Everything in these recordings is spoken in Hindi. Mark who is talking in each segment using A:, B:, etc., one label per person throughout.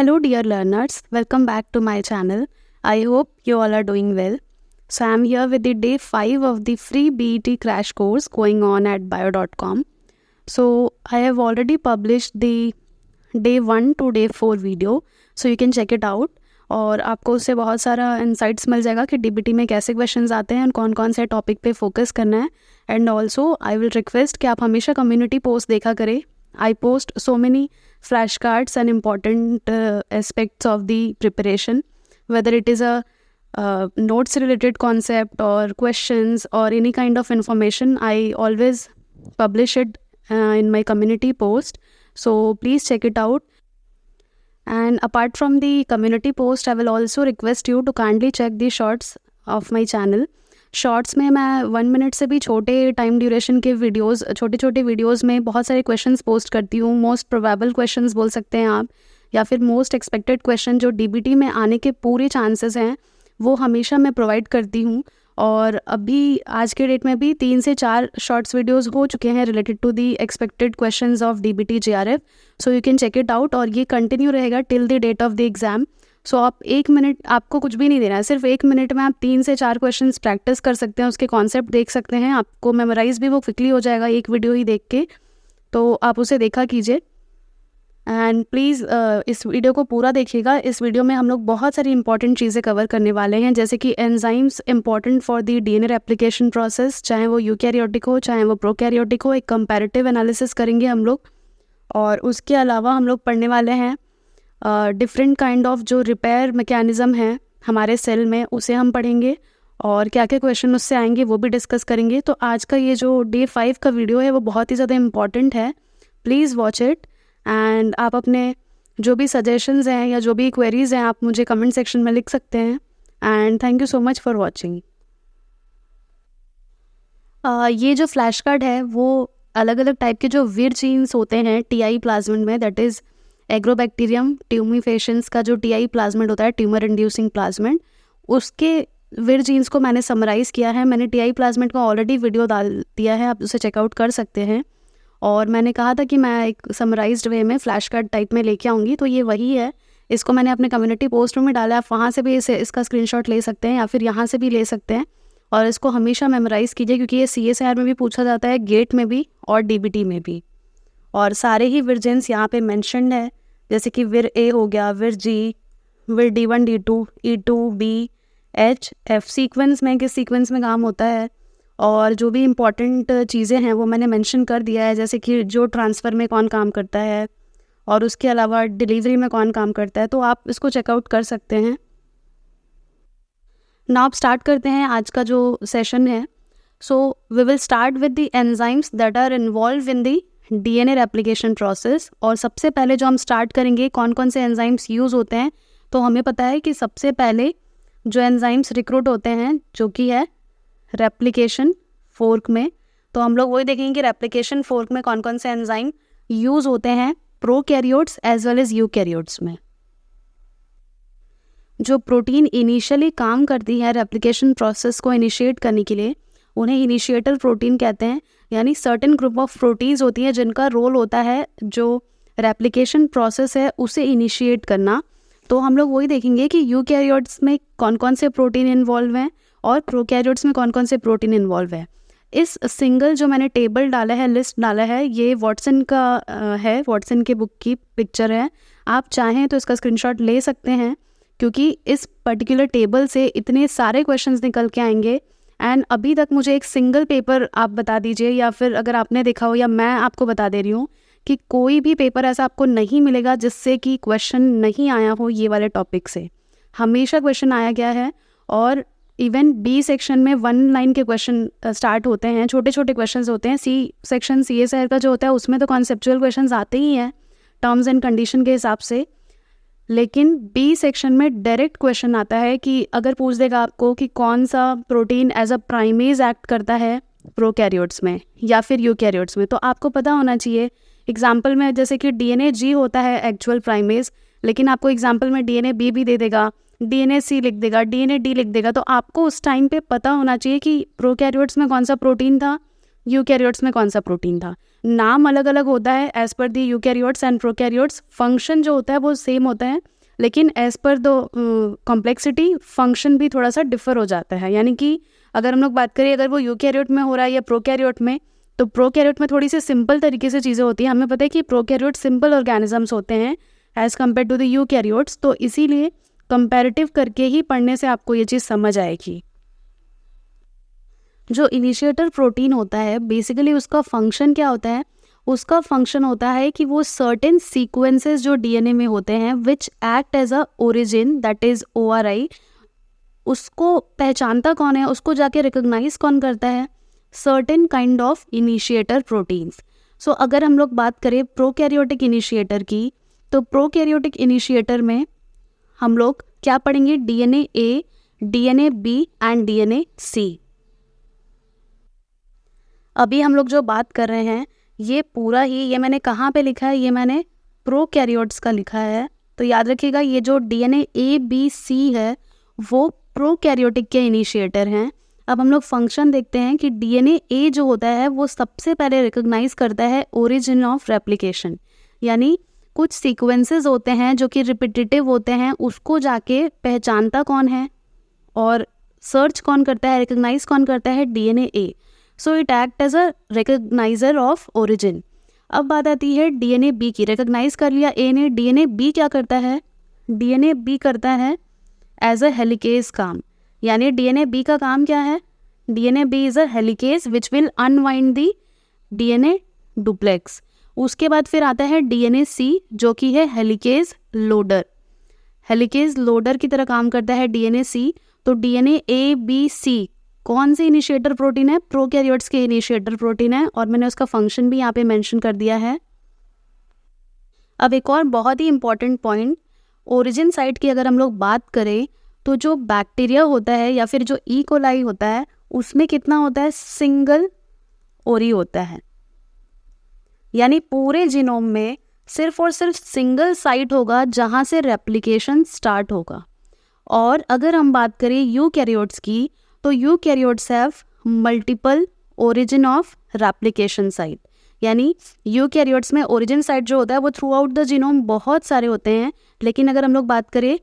A: Hello, dear learners. Welcome back to my channel. I hope you all are doing well. So, I'm here with the day 5 of the free BET crash course going on at bio.com. So, I have already published the day 1 to day 4 video. So, you can check it out. और आपको उससे बहुत सारा इंसाइट्स मिल जाएगा कि डीबीटी में कैसे क्वेश्चंस आते हैं और कौन कौन से टॉपिक पे फोकस करना है. And also I will request कि आप हमेशा कम्युनिटी पोस्ट देखा करें. I post so many flash cards and important aspects of the preparation, whether it is a notes related concept or questions or any kind of information. I always publish it in my community post, so please check it out. And apart from the community post, I will also request you to kindly check the shorts of my channel. Shorts में मैं 1 मिनट से भी छोटे टाइम ड्यूरेशन के वीडियोस, छोटे छोटे वीडियोस में बहुत सारे क्वेश्चंस पोस्ट करती हूँ. मोस्ट प्रोबेबल क्वेश्चंस बोल सकते हैं आप, या फिर मोस्ट एक्सपेक्टेड क्वेश्चन जो डीबीटी में आने के पूरे चांसेस हैं वो हमेशा मैं प्रोवाइड करती हूँ. और अभी आज के डेट में भी 3 से 4 शॉर्ट्स वीडियोस हो चुके हैं related to the expected questions of DBT JRF. So you can check it out और ये कंटिन्यू रहेगा till the date of the exam. So आप 1 मिनट, आपको कुछ भी नहीं देना है, सिर्फ 1 मिनट में आप 3 से 4 क्वेश्चंस प्रैक्टिस कर सकते हैं, उसके कॉन्सेप्ट देख सकते हैं, आपको मेमोराइज भी वो क्विकली हो जाएगा एक वीडियो ही देख के. तो आप उसे देखा कीजिए एंड प्लीज़ इस वीडियो को पूरा देखिएगा. इस वीडियो में हम लोग बहुत सारी इंपॉर्टेंट चीज़ें कवर करने वाले हैं, जैसे कि enzymes important for the DNA replication process, चाहे वो यूकैरियोटिक हो चाहे वो प्रोकैरियोटिक हो. एक कंपैरेटिव एनालिसिस करेंगे हम लोग. और उसके अलावा हम लोग पढ़ने वाले हैं डिफरेंट काइंड ऑफ जो रिपेयर मैकेनिज़्म है हमारे सेल में, उसे हम पढ़ेंगे और क्या क्या क्वेश्चन उससे आएंगे वो भी डिस्कस करेंगे. तो आज का ये जो डे 5 का वीडियो है वो बहुत ही ज़्यादा इम्पॉर्टेंट है. प्लीज़ वॉच इट एंड आप अपने जो भी सजेशंस हैं या जो भी क्वेरीज़ हैं आप मुझे कमेंट सेक्शन में लिख सकते हैं. And thank you so much for watching. ये जो फ्लैश कार्ड है वो अलग अलग टाइप के जो विर जीन्स होते हैं टीआई प्लाज्मिड में, दैट इज़ एग्रोबैक्टीरियम ट्यूमिफेशंस का जो टीआई प्लाज्मिड होता है, ट्यूमर इंड्यूसिंग प्लाज्मिड, उसके विर जीन्स को मैंने समराइज़ किया है. मैंने टीआई प्लाज्मिड का ऑलरेडी वीडियो डाल दिया है, आप उसे चेकआउट कर सकते हैं. और मैंने कहा था कि मैं एक समराइज्ड वे में फ्लैश कार्ड टाइप में लेके आऊँगी, तो ये वही है. इसको मैंने अपने कम्युनिटी पोस्ट में डाला है, आप वहाँ से भी इसका स्क्रीनशॉट ले सकते हैं या फिर यहाँ से भी ले सकते हैं. और इसको हमेशा मेमोराइज़ कीजिए क्योंकि ये CSIR में भी पूछा जाता है, गेट में भी और डीबीटी में भी. और सारे ही विरजेंस यहाँ पे मेंशन्ड है, जैसे कि विर ए हो गया, विर जी, विर D1 D2 E2 B H F. Sequence में किस सीक्वेंस में काम होता है और जो भी इम्पॉर्टेंट चीज़ें हैं वो मैंने मेंशन कर दिया है, जैसे कि जो ट्रांसफ़र में कौन काम करता है और उसके अलावा डिलीवरी में कौन काम करता है. तो आप इसको चेकआउट कर सकते हैं. नाउ आप स्टार्ट करते हैं आज का जो सेशन है. So we will start with the enzymes that are involved in the DNA replication process. और सबसे पहले जो हम स्टार्ट करेंगे कौन कौन से एंजाइम्स यूज़ होते हैं, तो हमें पता है कि सबसे पहले जो एंजाइम्स रिक्रूट होते हैं जो कि है रेप्लिकेशन फोर्क में. तो हम लोग वही देखेंगे कि रेप्लिकेशन फोर्क में कौन कौन से एंजाइम यूज़ होते हैं prokaryotes as well as eukaryotes में. जो प्रोटीन इनिशियली काम करती है रेप्लिकेशन प्रोसेस को इनिशिएट करने के लिए, उन्हें इनिशिएटर प्रोटीन कहते हैं. यानी सर्टेन ग्रुप ऑफ प्रोटीन्स होती हैं जिनका रोल होता है जो रेप्लिकेशन प्रोसेस है उसे इनिशिएट करना. तो हम लोग वही देखेंगे कि यूकैरियोट्स में कौन कौन से प्रोटीन इन्वॉल्व हैं और प्रोकैरियोट्स में कौन कौन से प्रोटीन इन्वॉल्व है. इस सिंगल जो मैंने टेबल डाला है, लिस्ट डाला है, ये वॉटसन का है, वॉटसन के बुक की पिक्चर है. आप चाहें तो इसका स्क्रीनशॉट ले सकते हैं क्योंकि इस पर्टिकुलर टेबल से इतने सारे क्वेश्चंस निकल के आएंगे. एंड अभी तक मुझे एक सिंगल पेपर आप बता दीजिए, या फिर अगर आपने देखा हो या मैं आपको बता दे रही हूँ कि कोई भी पेपर ऐसा आपको नहीं मिलेगा जिससे कि क्वेश्चन नहीं आया हो ये वाले टॉपिक से. हमेशा क्वेश्चन आया गया है. और इवन बी सेक्शन में 1 लाइन के क्वेश्चन स्टार्ट होते हैं, छोटे छोटे क्वेश्चंस होते हैं. सी सेक्शन CSIR का जो होता है उसमें तो कॉन्सेप्चुअल क्वेश्चंस आते ही हैं टर्म्स एंड कंडीशन के हिसाब से. लेकिन बी सेक्शन में डायरेक्ट क्वेश्चन आता है कि अगर पूछ देगा आपको कि कौन सा protein as a primase act करता है प्रोकैरियोट्स में या फिर यूकैरियोट्स में, तो आपको पता होना चाहिए. एग्जाम्पल में जैसे कि DNA G होता है एक्चुअल प्राइमेज, लेकिन आपको एग्जाम्पल में DNA B भी दे देगा, DNA C लिख देगा, DNA D लिख देगा. तो आपको उस टाइम पे पता होना चाहिए कि प्रोकैरियोट्स में कौन सा प्रोटीन था यूकैरियोट्स में कौन सा प्रोटीन था। नाम अलग अलग होता है as per the eukaryotes and prokaryotes, function जो होता है वो सेम होता है, लेकिन as per the complexity function भी थोड़ा सा डिफर हो जाता है। यानी कि अगर हम लोग बात करें अगर वो यूकैरियोट में हो रहा है या प्रोकैरियोट में, तो प्रोकैरियोट में थोड़ी सी सिंपल तरीके से चीज़ें होती हैं। हमें पता है कि प्रोकैरियोट सिंपल ऑर्गेनिजम्स होते हैं as compare to the eukaryotes, तो इसीलिए कंपैरेटिव करके ही पढ़ने से आपको ये चीज़ समझ आएगी। जो इनिशिएटर प्रोटीन होता है बेसिकली उसका फंक्शन क्या होता है, उसका फंक्शन होता है कि वो सर्टेन सीक्वेंसेस जो डीएनए में होते हैं which act as a origin, that is ORI, उसको पहचानता कौन है, उसको जाके रिकॉग्नाइज कौन करता है, certain kind of initiator proteins. So अगर हम लोग बात करें प्रोकैरियोटिक इनिशिएटर की, तो प्रोकैरियोटिक इनिशिएटर में हम लोग क्या पढ़ेंगे, DNA A, DNA B and DNA C। अभी हम लोग जो बात कर रहे हैं ये पूरा ही, ये मैंने कहाँ पे लिखा है, ये मैंने प्रोकैरियोट्स का लिखा है, तो याद रखिएगा ये जो DNA A B C है वो प्रोकैरियोटिक के इनिशिएटर हैं। अब हम लोग फंक्शन देखते हैं कि DNA A जो होता है वो सबसे पहले रिकॉग्नाइज करता है ओरिजिन ऑफ रेप्लिकेशन, यानी कुछ सीक्वेंसेस होते हैं जो कि रिपीटेटिव होते हैं, उसको जाके पहचानता कौन है और सर्च कौन करता है, रिकॉग्नाइज कौन करता है, DNA A। So it act as a recogniser of origin. अब बात आती है DNA B की, रिकॉग्नाइज कर लिया A ने, DNA B क्या करता है, DNA B करता है एज अ हेलिकेज काम। यानी DNA B का काम क्या है, DNA B is a helicase which will unwind the DNA duplex. उसके बाद फिर आता है DNA C जो कि है हेलिकेज लोडर, हेलिकेज लोडर की तरह काम करता है DNA C। तो DNA A B C कौन सी इनिशिएटर प्रोटीन है, प्रोकैरियोट्स के इनिशिएटर प्रोटीन है, और मैंने उसका फंक्शन भी यहाँ पे मेंशन कर दिया है। अब एक और बहुत ही इंपॉर्टेंट पॉइंट, ओरिजिन साइट की अगर हम लोग बात करें तो जो बैक्टीरिया होता है या फिर जो ई कोलाई होता है उसमें कितना होता है, सिंगल ओरी होता है, यानी पूरे जीनोम में सिर्फ और सिर्फ सिंगल साइट होगा जहाँ से रेप्लिकेशन स्टार्ट होगा। और अगर हम बात करें यूकैरियोट्स की, तो eukaryotes have multiple origin of replication site, यानी यूकैरियोट्स में ओरिजिन साइट जो होता है वो थ्रू आउट द जीनोम बहुत सारे होते हैं। लेकिन अगर हम लोग बात करें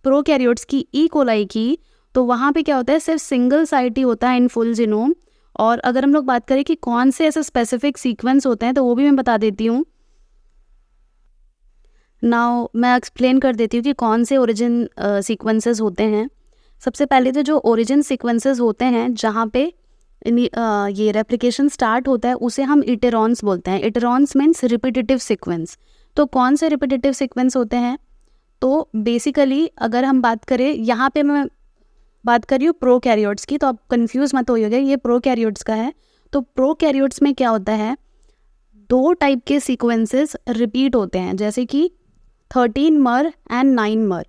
A: प्रोकैरियोट्स की, ई कोलाई की, तो वहाँ पे क्या होता है, सिर्फ सिंगल साइट ही होता है इन फुल जीनोम। और अगर हम लोग बात करें कि कौन से ऐसे स्पेसिफिक सीक्वेंस होते हैं तो वो भी मैं बता देती हूँ। नाउ मैं एक्सप्लेन कर देती हूँ कि कौन से ओरिजिन सीक्वेंसेस होते हैं। सबसे पहले तो जो ओरिजिन सीक्वेंसेस होते हैं जहाँ पे ये रेप्लिकेशन स्टार्ट होता है उसे हम इटेरॉन्स बोलते हैं। इटेरॉन्स मीन्स रिपीटेटिव सीक्वेंस। तो कौन से रिपीटेटिव सीक्वेंस होते हैं, तो बेसिकली अगर हम बात करें, यहाँ पे मैं बात कर रही हूँ प्रोकैरियोट्स की, तो आप कंफ्यूज मत होइएगा, ये प्रोकैरियोट्स का है। तो प्रोकैरियोट्स में क्या होता है, दो टाइप के सीक्वेंसेस रिपीट होते हैं, जैसे कि 13 मर एंड 9 मर।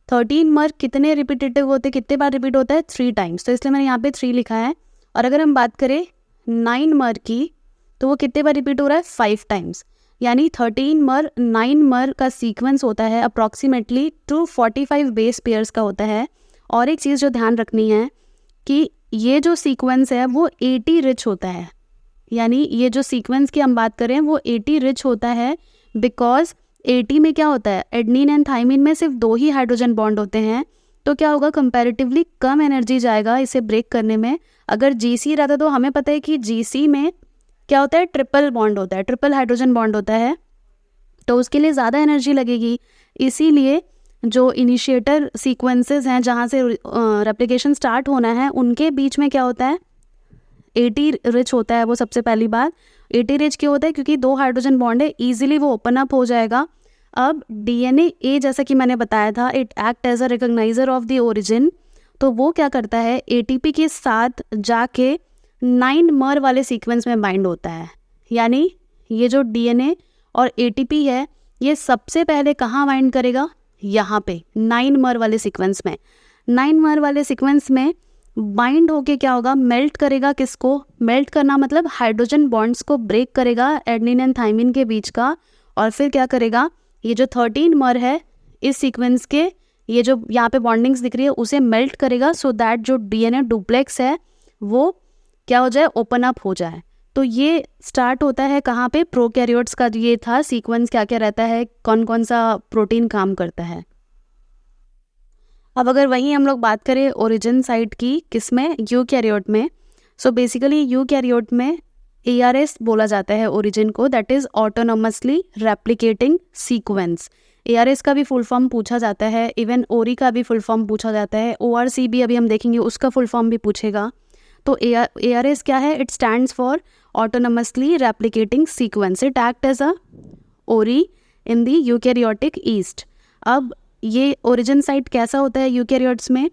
A: 13 मर कितने रिपीटेटिव होते हैं, कितने बार रिपीट होता है, 3 टाइम्स, तो इसलिए मैंने यहाँ पे 3 लिखा है। और अगर हम बात करें 9 मर की, तो वो कितने बार रिपीट हो रहा है, 5 टाइम्स। यानी 13 मर 9 मर का सीक्वेंस होता है अप्रॉक्सीमेटली 245 बेस पेयर्स का होता है। और एक चीज़ जो ध्यान रखनी है कि ये जो सीक्वेंस है वो 80 रिच होता है, यानी ये जो सीक्वेंस की हम बात करें वो 80 रिच होता है, बिकॉज 80 में क्या होता है, एडनिन एंड थाइमिन में सिर्फ 2 ही हाइड्रोजन बॉन्ड होते हैं। तो क्या होगा, कंपैरेटिवली कम एनर्जी जाएगा इसे ब्रेक करने में। अगर GC रहता तो हमें पता है कि GC में क्या होता है, ट्रिपल बॉन्ड होता है, ट्रिपल हाइड्रोजन बॉन्ड होता है, तो उसके लिए ज़्यादा एनर्जी लगेगी। इसीलिए जो इनिशिएटर सीक्वेंसेस हैं जहाँ से रेप्लिकेशन स्टार्ट होना है उनके बीच में क्या होता है, 80 रिच होता है। वो सबसे पहली बात 80 रिच क्यों होता है, क्योंकि 2 हाइड्रोजन बॉन्ड है, ईजिली वो ओपन अप हो जाएगा। अब DNA A जैसा कि मैंने बताया था, it act as a recogniser of the origin. तो वो क्या करता है, ATP के साथ जाके 9 मर वाले सीक्वेंस में बाइंड होता है। यानी ये जो DNA और ATP है ये सबसे पहले कहाँ बाइंड करेगा, यहाँ पे 9 मर वाले सीक्वेंस में। 9 मर वाले सीक्वेंस में बाइंड होके क्या होगा, मेल्ट करेगा, किसको मेल्ट करना, मतलब हाइड्रोजन बॉन्ड्स को ब्रेक करेगा एडेनिन एंड थाइमिन के बीच का। और फिर क्या करेगा, ये जो 13 मर है इस सीक्वेंस के, ये जो यहाँ पे बॉन्डिंग्स दिख रही है उसे मेल्ट करेगा, सो दैट जो DNA डुप्लेक्स है वो क्या हो जाए, ओपन अप हो जाए। तो ये स्टार्ट होता है कहाँ पे, प्रोकैरियोट्स का ये था सीक्वेंस, क्या क्या रहता है, कौन कौन सा प्रोटीन काम करता है। अब अगर वहीं हम लोग बात करें ओरिजिन साइट की, किसमें, यूकैरियोट में। सो बेसिकली यूकैरियोट में ARS बोला जाता है ओरिजिन को, that is autonomously replicating sequence. ARS का भी फुल फॉर्म पूछा जाता है, इवन ओरी का भी फुल फॉर्म पूछा जाता है, ORC भी अभी हम देखेंगे उसका फुल फॉर्म भी पूछेगा। तो ARS क्या है, it stands for autonomously replicating sequence, it act as a ORI in the eukaryotic east. अब ये ओरिजिन साइट कैसा होता है यूकैरियोट्स में,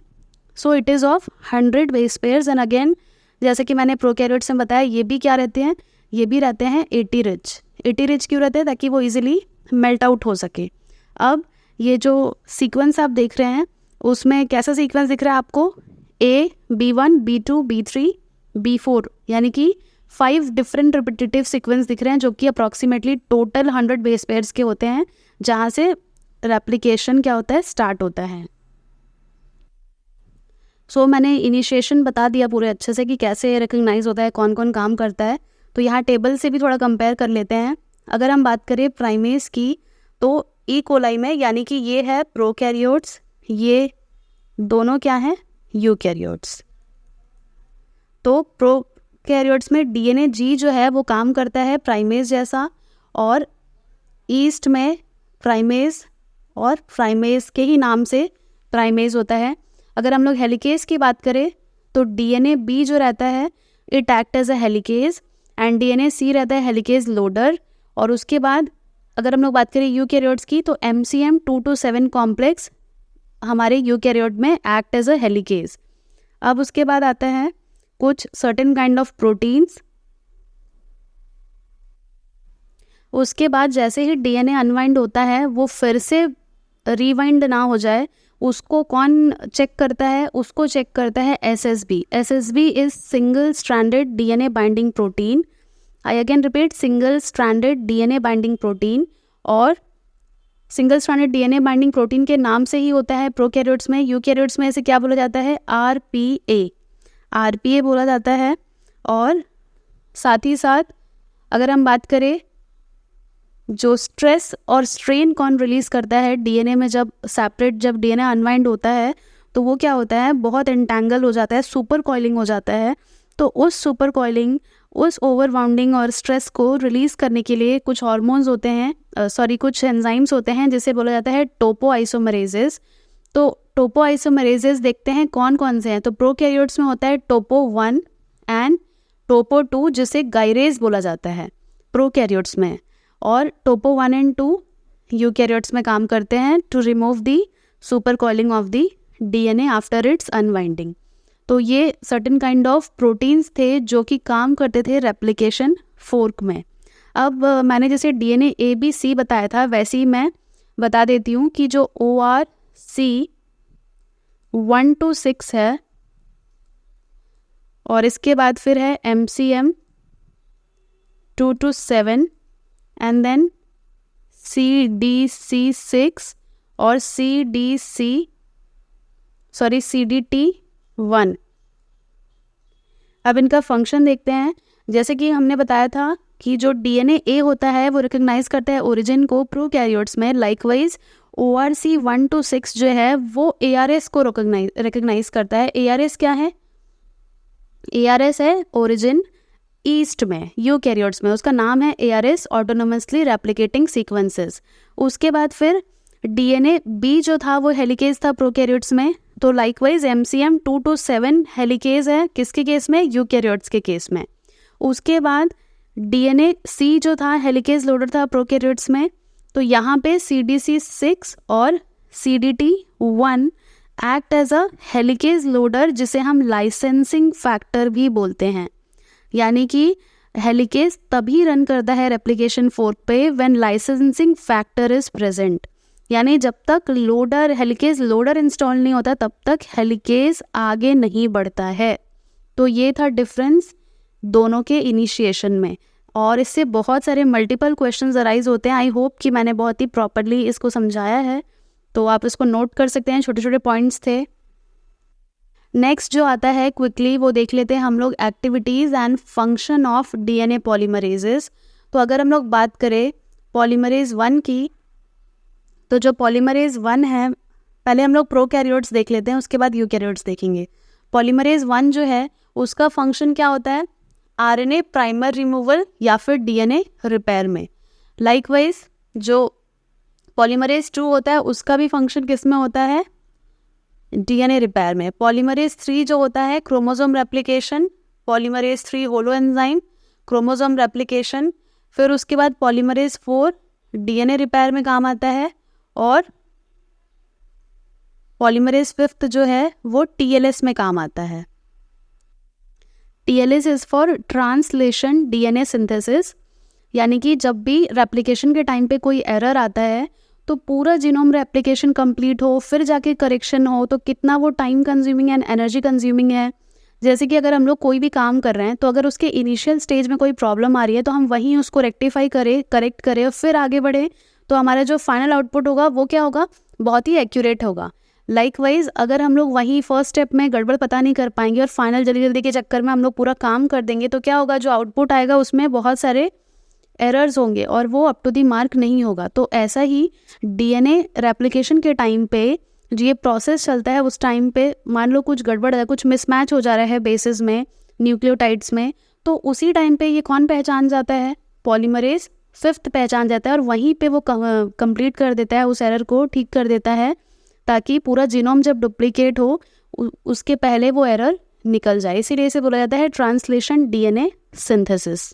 A: so it is of 100 base pairs and again जैसे कि मैंने प्रोकैरियोट्स में बताया, ये भी क्या रहते हैं, ये भी रहते हैं 80 रिच। 80 रिच क्यों रहते हैं, ताकि वो इजीली मेल्ट आउट हो सके। अब ये जो सीक्वेंस आप देख रहे हैं उसमें कैसा सीक्वेंस दिख रहा है आपको, A, B1, B2, B3, B4, यानी कि 5 डिफरेंट रिपीटेटिव सीक्वेंस दिख रहे हैं, जो कि अप्रॉक्सीमेटली टोटल 100 बेस पेयर्स के होते हैं, जहाँ से रेप्लिकेशन क्या होता है, स्टार्ट होता है। सो मैंने इनिशिएशन बता दिया पूरे अच्छे से कि कैसे रिकग्नाइज होता है, कौन कौन काम करता है। तो यहाँ टेबल से भी थोड़ा कंपेयर कर लेते हैं। अगर हम बात करें प्राइमेस की, तो ई कोलाई में, यानी कि ये है प्रोकैरियोट्स, ये दोनों क्या हैं, यूकैरियोट्स। तो प्रोकैरियोट्स में DNA-G जो है वो काम करता है प्राइमेस जैसा, और ईस्ट में प्राइमेस, और प्राइमेस के ही नाम से प्राइमेस होता है। अगर हम लोग हेलिकेज की बात करें तो DNA-B जो रहता है it act as a helicase, and DNA-C रहता है हेलिकेज लोडर। और उसके बाद अगर हम लोग बात करें यूकैरियोट्स की, तो MCM 2-7 कॉम्प्लेक्स हमारे यूकैरियोट में एक्ट एज अ हेलिकेज। अब उसके बाद आता है कुछ सर्टेन काइंड ऑफ प्रोटीन्स। उसके बाद जैसे ही DNA अनवाइंड होता है, वो फिर से रिवाइंड ना हो जाए, उसको कौन चेक करता है, उसको चेक करता है SSB। SSB is single stranded DNA binding protein. I again repeat, single stranded DNA binding protein. और single stranded DNA binding protein के नाम से ही होता है प्रोकैरियोट्स में। यूकैरियोट्स में इसे क्या बोला जाता है, RPA बोला जाता है। और साथ ही साथ अगर हम बात करें जो स्ट्रेस और स्ट्रेन कौन रिलीज करता है DNA में, जब DNA अनवाइंड होता है तो वो क्या होता है, बहुत एंटेंगल हो जाता है, सुपर कॉइलिंग हो जाता है। तो उस सुपर कॉइलिंग, उस ओवरबाउंडिंग और स्ट्रेस को रिलीज करने के लिए कुछ हार्मोन्स होते हैं, कुछ एंजाइम्स होते हैं, जिसे बोला जाता है टोपोआइसोमरेजेस। तो टोपोआइसोमरेजेस देखते हैं कौन कौन से हैं। तो प्रोकैरियोट्स में होता है टोपो 1 एंड टोपो 2, जिसे गाइरेज बोला जाता है प्रोकैरियोट्स में। और टोपो 1 एंड 2 यूकैरियोट्स में काम करते हैं to remove the super coiling of the DNA after its unwinding. तो ये सर्टेन काइंड ऑफ प्रोटीन्स थे जो कि काम करते थे रेप्लिकेशन फोर्क में। अब मैंने जैसे DNA-A-B-C बताया था, वैसे ही मैं बता देती हूँ कि जो ORC 1-6 है, और इसके बाद फिर है MCM 2-7 एंड देन CDC6 और CDT1। अब इनका फंक्शन देखते हैं। जैसे कि हमने बताया था कि जो DNA-A होता है वो रिकग्नाइज करता है ओरिजिन को प्रोकैरियोट्स में। लाइकवाइज ORC 1-6 जो है वो ARS को रिकग्नाइज करता है। ARS क्या है, ARS है ओरिजिन ईस्ट में, यूकैरियोट्स में, उसका नाम है ARS, ऑटोनोमसली रेप्लिकेटिंग सीक्वेंसेस। उसके बाद फिर DNA-B जो था वो हेलिकेज था प्रोकैरियोट्स में। तो लाइकवाइज MCM 2-7 हेलिकेज है, किसके केस में, यूकैरियोट्स के केस में। उसके बाद DNA-C जो था हेलिकेज लोडर था प्रोकैरियोट्स में। तो यहाँ पे CDC6 और CDT1 act as a helicase loader, जिसे हम लाइसेंसिंग फैक्टर भी बोलते हैं। यानी कि हेलिकेज तभी रन करता है रेप्लिकेशन फोर्क पे when licensing factor is present. यानी जब तक हेलिकेज लोडर इंस्टॉल नहीं होता तब तक हेलिकेज आगे नहीं बढ़ता है। तो ये था डिफरेंस दोनों के इनिशिएशन में, और इससे बहुत सारे मल्टीपल क्वेश्चंस अराइज होते हैं। आई होप कि मैंने बहुत ही प्रॉपरली इसको समझाया है, तो आप इसको नोट कर सकते हैं, छोटे छोटे पॉइंट्स थे। नेक्स्ट जो आता है क्विकली वो देख लेते हैं हम लोग, activities and function of DNA polymerases. तो अगर हम लोग बात करें पॉलीमरेज 1 की, तो जो पॉलीमरेज 1 है, पहले हम लोग प्रोकैरियोट्स देख लेते हैं, उसके बाद यूकैरियोट्स देखेंगे। पॉलीमरेज 1 जो है उसका फंक्शन क्या होता है, आरएनए प्राइमर रिमूवल या फिर डीएनए रिपेयर में। लाइकवाइज जो पॉलीमरेज 2 होता है उसका भी फंक्शन किस में होता है, डीएनए रिपेयर में। पॉलीमरेज 3 जो होता है chromosome replication, polymerase 3 holo enzyme, chromosome replication. फिर उसके बाद पॉलीमरेज 4 डीएनए रिपेयर में काम आता है, और पॉलीमरेज 5 जो है वो टीएलएस में काम आता है। TLS is for translation DNA synthesis, यानी कि जब भी रेप्लिकेशन के टाइम पे कोई एरर आता है तो पूरा जीनोम रेप्लिकेशन कंप्लीट हो फिर जाके करेक्शन हो, तो कितना वो time consuming and energy consuming है। जैसे कि अगर हम लोग कोई भी काम कर रहे हैं तो अगर उसके इनिशियल स्टेज में कोई प्रॉब्लम आ रही है तो हम वहीं उसको रेक्टिफाई करें, करेक्ट करें और फिर आगे बढ़े, तो हमारा जो फाइनल आउटपुट होगा वो क्या होगा, बहुत ही एक्यूरेट होगा। लाइकवाइज अगर हम लोग वहीं फर्स्ट स्टेप में गड़बड़ पता नहीं कर पाएंगे और फाइनल जल्दी जल्दी के चक्कर में हम लोग पूरा काम कर देंगे, तो क्या होगा, जो आउटपुट आएगा उसमें बहुत सारे एरर्स होंगे और वो अप टू दी मार्क नहीं होगा। तो ऐसा ही डीएनए रेप्लिकेशन के टाइम पे जो ये प्रोसेस चलता है उस टाइम पे मान लो कुछ गड़बड़ है, कुछ मिसमैच हो जा रहा है बेसिस में, न्यूक्लियोटाइड्स में, तो उसी टाइम पे ये कौन पहचान जाता है, पॉलीमरेज 5 पहचान जाता है और वहीं पे वो कंप्लीट कर देता है, उस एरर को ठीक कर देता है, ताकि पूरा जीनोम जब डुप्लीकेट हो उसके पहले वो एरर निकल जाए। इसीलिए इसे बोला जाता है ट्रांसलेशन डीएनए सिंथेसिस।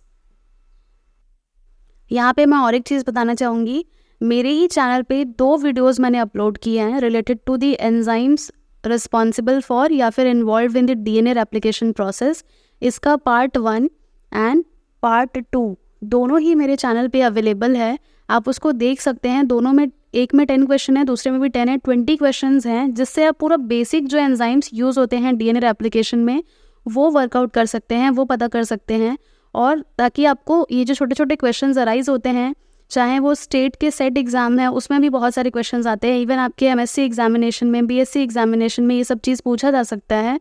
A: यहाँ पे मैं और एक चीज़ बताना चाहूँगी, मेरे ही चैनल पे 2 वीडियोस मैंने अपलोड किए हैं related to the enzymes responsible for या फिर involve in the DNA replication process. इसका पार्ट 1 एंड पार्ट 2 दोनों ही मेरे चैनल पे अवेलेबल है, आप उसको देख सकते हैं। दोनों में, एक में 10 क्वेश्चन है, दूसरे में भी 10 है, 20 क्वेश्चंस हैं, जिससे आप पूरा बेसिक जो एंजाइम्स यूज़ होते हैं डीएनए रेप्लिकेशन में वो वर्कआउट कर सकते हैं, वो पता कर सकते हैं। और ताकि आपको ये जो छोटे छोटे क्वेश्चंस अराइज होते हैं, चाहे वो स्टेट के सेट एग्ज़ाम है उसमें भी बहुत सारे क्वेश्चंस आते हैं, इवन आपके एमएससी एग्जामिनेशन में, बीएससी एग्जामिनेशन में ये सब चीज़ पूछा जा सकता है,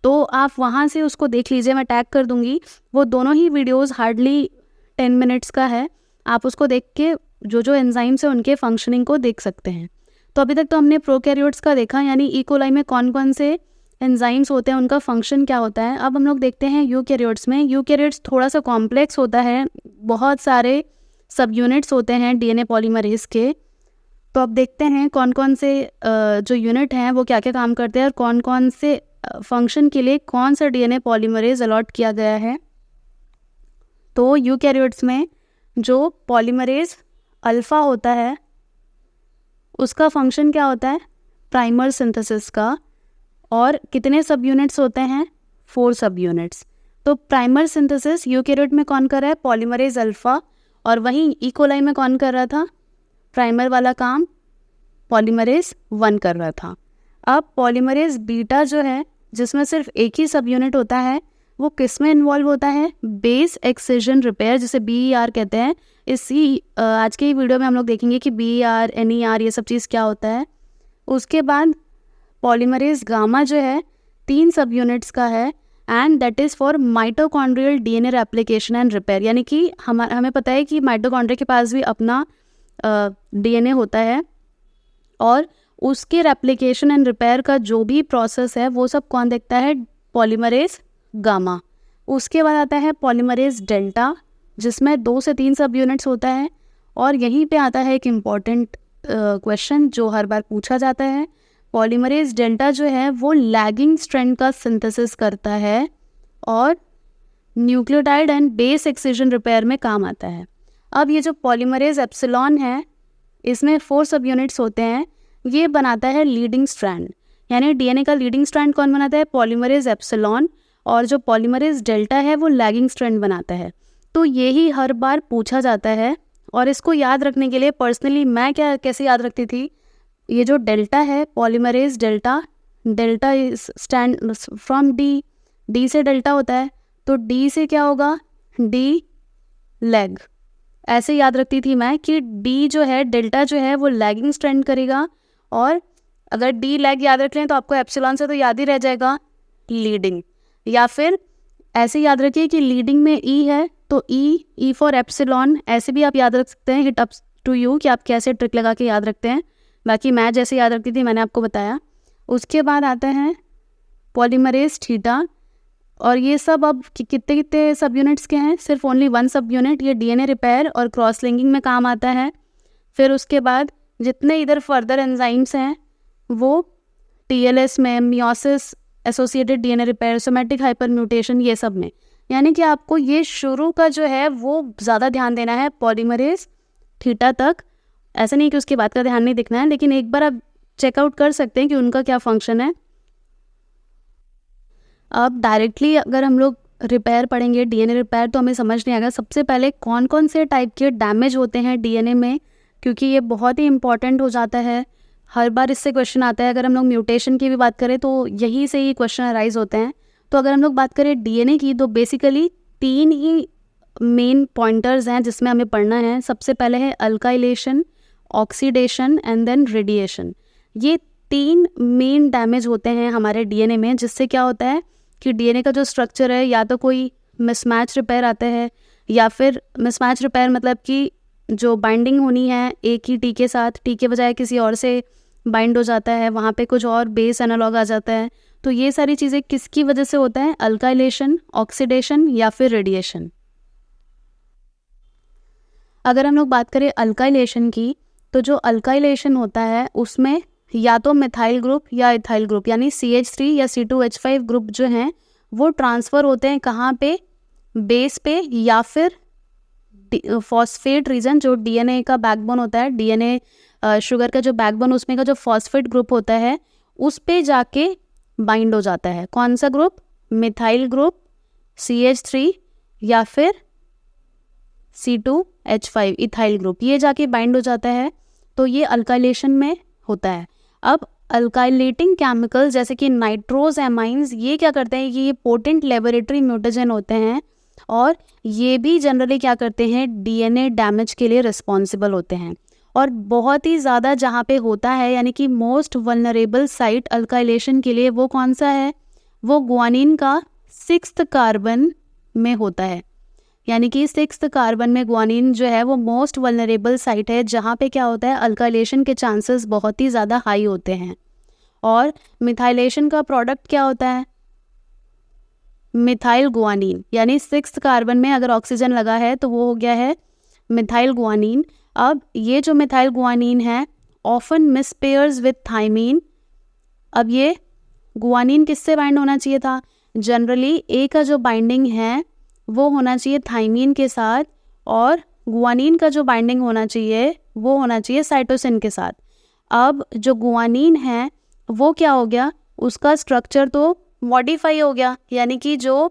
A: तो आप वहाँ से उसको देख लीजिए, मैं टैग कर दूँगी। वो दोनों ही वीडियोज़ हार्डली 10 मिनट्स का है, आप उसको देख के जो जो एंजाइम्स है उनके फंक्शनिंग को देख सकते हैं। तो अभी तक तो हमने प्रोकैरियोट्स का देखा, यानी ई कोलाई में कौन कौन से एंजाइम्स होते हैं, उनका फंक्शन क्या होता है। अब हम लोग देखते हैं यूकैरियोट्स में। यूकैरियोट्स थोड़ा सा कॉम्प्लेक्स होता है, बहुत सारे सब यूनिट्स होते हैं डीएनए पॉलीमरेज के। तो अब देखते हैं कौन कौन से जो यूनिट हैं वो क्या क्या काम करते हैं और कौन कौन से फंक्शन के लिए कौन सा डीएनए पॉलीमरेज अलॉट किया गया है। तो यूकैरियोट्स में जो पॉलीमरेज अल्फ़ा होता है उसका फंक्शन क्या होता है, प्राइमर सिंथेसिस का। और कितने सब यूनिट्स होते हैं, 4 सब यूनिट्स। तो प्राइमर सिंथेसिस यूकैरियोट में कौन कर रहा है, पॉलीमरेज अल्फ़ा, और वहीं ई कोलाई में कौन कर रहा था, प्राइमर वाला काम पॉलीमरेज 1 कर रहा था। अब पॉलीमरेज बीटा जो है, जिसमें सिर्फ एक ही सब यूनिट होता है, वो किस में इन्वॉल्व होता है, बेस एक्सिजन रिपेयर, जिसे BER कहते हैं। इसी आज के ही वीडियो में हम लोग देखेंगे कि BER, NER ये सब चीज़ क्या होता है। उसके बाद पॉलीमरेज गामा जो है 3 सब यूनिट्स का है, and that is for mitochondrial DNA replication and repair. यानी कि हमें पता है कि माइटोकॉन्ड्रिया के पास भी अपना डीएनए होता है, और उसके रेप्लिकेशन एंड रिपेयर का जो भी प्रोसेस है वो सब कौन देखता है, पॉलीमरेज गामा। उसके बाद आता है पॉलीमरेज डेल्टा, जिसमें 2 से 3 सब यूनिट्स होता है। और यहीं पे आता है एक इम्पॉर्टेंट क्वेश्चन जो हर बार पूछा जाता है। पॉलीमरेज डेल्टा जो है वो लैगिंग स्ट्रैंड का सिंथेसिस करता है और nucleotide and base excision repair में काम आता है। अब ये जो पॉलीमरेज एप्सिलॉन है, इसमें 4 सब यूनिट्स होते हैं, ये बनाता है लीडिंग स्ट्रैंड। यानी डीएनए का लीडिंग स्ट्रैंड कौन बनाता है, पॉलीमरेज एप्सिलॉन, और जो पॉलीमरेज डेल्टा है वो लैगिंग स्ट्रैंड बनाता है। तो ये ही हर बार पूछा जाता है, और इसको याद रखने के लिए पर्सनली मैं कैसे याद रखती थी, ये जो डेल्टा है polymerase delta, delta is stand from D से डेल्टा होता है, तो डी से क्या होगा, डी लैग। ऐसे याद रखती थी मैं कि डी जो है, डेल्टा जो है वो लैगिंग स्ट्रैंड करेगा, और अगर डी लैग याद रख लें तो आपको एप्सिलॉन से तो याद ही रह जाएगा, लीडिंग, या फिर ऐसे याद रखिए कि लीडिंग में ई है तो ई फॉर एप्सिलॉन, ऐसे भी आप याद रख सकते हैं। इट अप टू यू कि आप कैसे ट्रिक लगा के याद रखते हैं। बाकी मैं जैसे याद रखती थी मैंने आपको बताया। उसके बाद आते हैं पॉलीमरेज थीटा, और ये सब अब कितने कितने सब यूनिट्स के हैं, सिर्फ ओनली 1 सब यूनिट। ये डीएनए रिपेयर और क्रॉस लिंकिंग में काम आता है। फिर उसके बाद जितने इधर फर्दर एंजाइम्स हैं वो टीएलएस में, meiosis associated DNA repair, somatic hyper mutation, ये सब में। यानी कि आपको ये शुरू का जो है वो ज़्यादा ध्यान देना है पॉलीमरेज थीटा तक। ऐसा नहीं कि उसके बाद का ध्यान नहीं दिखना है, लेकिन एक बार आप चेकआउट कर सकते हैं कि उनका क्या फंक्शन है। अब डायरेक्टली अगर हम लोग रिपेयर पढ़ेंगे, डीएनए रिपेयर, तो हमें समझ नहीं आएगा सबसे पहले कौन कौन से टाइप के डैमेज होते हैं डीएनए में, क्योंकि ये बहुत ही इंपॉर्टेंट हो जाता है। हर बार इससे क्वेश्चन आता है। अगर हम लोग म्यूटेशन की भी बात करें तो यहीं से ही क्वेश्चन अराइज होते हैं। तो अगर हम लोग बात करें डीएनए की, तो बेसिकली 3 ही मेन पॉइंटर्स हैं जिसमें हमें पढ़ना है। सबसे पहले है alkylation, oxidation and then radiation. ये 3 मेन डैमेज होते हैं हमारे डीएनए में, जिससे क्या होता है कि डीएनए का जो स्ट्रक्चर है, या तो कोई मिसमैच रिपेयर आता है, या फिर मिसमैच रिपेयर मतलब कि जो बाइंडिंग होनी है एक ही टी के साथ, टी के बजाय किसी और से बाइंड हो जाता है, वहाँ पे कुछ और बेस एनालॉग आ जाता है। तो ये सारी चीज़ें किसकी वजह से होता है? अल्काइलेशन, ऑक्सीडेशन या फिर रेडिएशन। अगर हम लोग बात करें अल्काइलेशन की, तो जो अल्काइलेशन होता है उसमें या तो मिथाइल ग्रुप या इथाइल ग्रुप यानी CH3 या C2H5 ग्रुप जो हैं वो ट्रांसफ़र होते हैं कहाँ पे? बेस पे, या फिर फॉस्फेट रीजन, जो डीएनए का बैकबोन होता है, डीएनए शुगर का जो बैकबोन, उसमें का जो फॉस्फेट ग्रुप होता है उस पे जाके बाइंड हो जाता है। कौन सा ग्रुप? मिथाइल ग्रुप, CH3 या फिर C2H5 इथाइल ग्रुप, ये जाके बाइंड हो जाता है। तो ये अल्काइलेशन में होता है। अब अल्काइलेटिंग केमिकल्स जैसे कि नाइट्रोज एमाइंस, ये क्या करते हैं कि ये पोटेंट लेबोरेटरी म्यूटेजन होते हैं, और ये भी जनरली क्या करते हैं? डीएनए डैमेज के लिए रिस्पॉन्सिबल होते हैं। और बहुत ही ज़्यादा जहाँ पे होता है, यानी कि मोस्ट वल्नरेबल साइट अल्काइलेशन के लिए, वो कौन सा है? वो ग्वानिन का 6th कार्बन में होता है। यानी कि 6th कार्बन में ग्वानिन जो है वो मोस्ट वल्नरेबल साइट है, जहाँ पे क्या होता है? अल्काइलेशन के चांसेस बहुत ही ज़्यादा हाई होते हैं। और मिथाइलेशन का प्रोडक्ट क्या होता है? मिथाइल गुआनिन, यानी 6th कार्बन में अगर ऑक्सीजन लगा है तो वो हो गया है मिथाइल गुआनिन। अब ये जो मिथाइल गुआनिन है ऑफन मिसपेयर्स विथ थाइमीन। अब ये गुआनिन किससे बाइंड होना चाहिए था? जनरली ए का जो बाइंडिंग है वो होना चाहिए थाइमीन के साथ, और गुआनिन का जो बाइंडिंग होना चाहिए वो होना चाहिए साइटोसिन के साथ। अब जो गुआनिन है वो क्या हो गया? उसका स्ट्रक्चर तो मॉडिफाई हो गया, यानी कि जो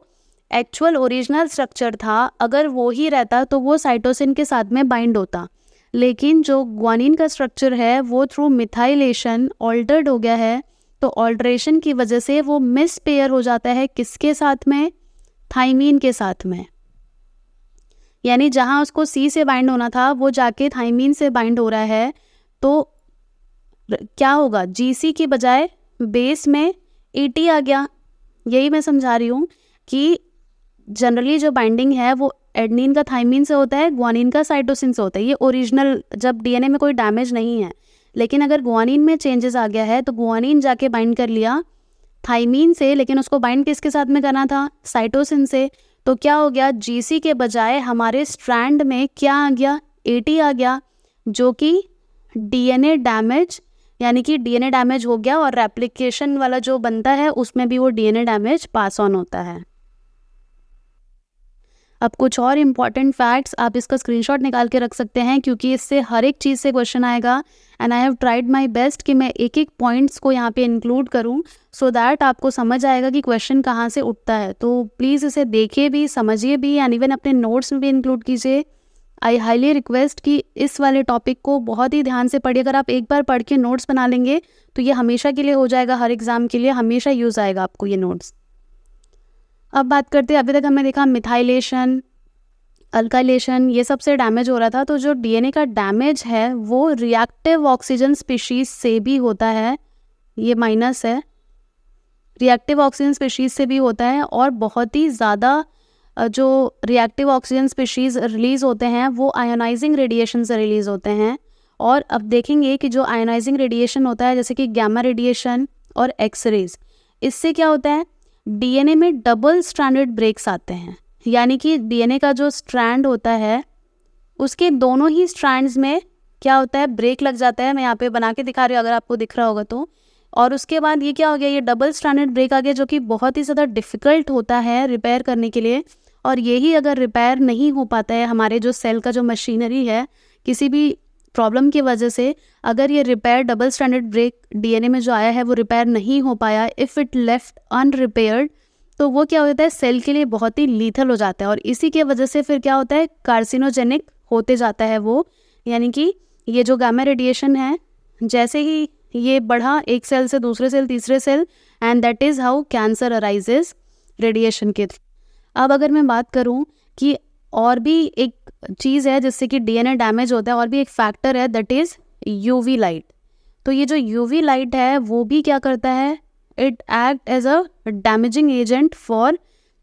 A: एक्चुअल ओरिजिनल स्ट्रक्चर था अगर वो ही रहता तो वो साइटोसिन के साथ में बाइंड होता। लेकिन जो ग्वानिन का स्ट्रक्चर है वो थ्रू मिथाइलेशन ऑल्टर्ड हो गया है। तो ऑल्ट्रेशन की वजह से वो मिस पेयर हो जाता है किसके साथ में? थाइमीन के साथ में। यानी जहाँ उसको सी से बाइंड होना था वो जाके थाइमीन से बाइंड हो रहा है। तो क्या होगा? जीसी की बजाय बेस में एटी आ गया। यही मैं समझा रही हूँ कि जनरली जो बाइंडिंग है वो एडनिन का थाइमीन से होता है, ग्वानिन का साइटोसिन से होता है। ये ओरिजिनल जब डीएनए में कोई डैमेज नहीं है। लेकिन अगर ग्वानिन में चेंजेस आ गया है तो ग्वानिन जाके बाइंड कर लिया थाइमीन से, लेकिन उसको बाइंड किसके साथ में करना था? साइटोसिन से। तो क्या हो गया? जीसी के बजाय हमारे स्ट्रैंड में क्या आ गया? एटी आ गया, जो कि डीएनए डैमेज, यानी कि डीएनए डैमेज हो गया, और रेप्लिकेशन वाला जो बनता है उसमें भी वो डीएनए डैमेज पास ऑन होता है। अब कुछ और इम्पॉर्टेंट फैक्ट्स आप इसका स्क्रीनशॉट निकाल के रख सकते हैं, क्योंकि इससे हर एक चीज़ से क्वेश्चन आएगा। And I have tried my best कि मैं एक एक पॉइंट्स को यहाँ पे इंक्लूड करूँ, सो दैट आपको समझ आएगा कि क्वेश्चन कहाँ से उठता है। तो प्लीज़ इसे देखिए भी, समझिए भी, एंड इवन अपने नोट्स में भी इंक्लूड कीजिए। आई हाईली रिक्वेस्ट कि इस वाले टॉपिक को बहुत ही ध्यान से पढ़िए। अगर आप एक बार पढ़ के नोट्स बना लेंगे तो ये हमेशा के लिए हो जाएगा, हर एग्ज़ाम के लिए हमेशा यूज़ आएगा आपको ये नोट्स। अब बात करते हैं, अभी तक हमने देखा मिथाइलेशन, अल्काइलेशन, ये सबसे डैमेज हो रहा था। तो जो डीएनए का डैमेज है वो रिएक्टिव ऑक्सीजन स्पीशीज से भी होता है, ये माइनस है। रिएक्टिव ऑक्सीजन स्पीशीज़ से भी होता है, और बहुत ही ज़्यादा जो रिएक्टिव ऑक्सीजन स्पीशीज़ रिलीज़ होते हैं वो आयोनाइजिंग रेडिएशन से रिलीज़ होते हैं। और अब देखेंगे कि जो आयोनाइजिंग रेडिएशन होता है, जैसे कि गैमा रेडिएशन और एक्सरेज, इससे क्या होता है, डीएनए में डबल स्ट्रैंडेड ब्रेक्स आते हैं। यानी कि डीएनए का जो स्ट्रैंड होता है उसके दोनों ही स्ट्रैंड्स में क्या होता है, ब्रेक लग जाता है। मैं यहाँ पे बना के दिखा रही हूँ अगर आपको दिख रहा होगा तो। और उसके बाद ये क्या हो गया, ये डबल स्ट्रैंडेड ब्रेक आ गया, जो कि बहुत ही ज़्यादा डिफ़िकल्ट होता है रिपेयर करने के लिए। और यही अगर रिपेयर नहीं हो पाता है, हमारे जो सेल का जो मशीनरी है, किसी भी प्रॉब्लम की वजह से अगर ये repair double stranded break DNA में जो आया है वो रिपेयर नहीं हो पाया, इफ़ इट लेफ्ट अनरिपेयर्ड, तो वो क्या होता है, सेल के लिए बहुत ही लीथल हो जाता है। और इसी के वजह से फिर क्या होता है, कार्सिनोजेनिक होते जाता है वो। यानी कि ये जो गामा रेडिएशन है, जैसे ही ये बढ़ा एक सेल से दूसरे सेल, तीसरे cell, and that is how cancer arises radiation के थ्रू। अब अगर मैं बात करूं कि और भी एक चीज़ है जिससे कि डीएनए डैमेज होता है, और भी एक फैक्टर है, दैट इज़ यूवी लाइट। तो ये जो यूवी लाइट है वो भी क्या करता है, it act as a damaging agent for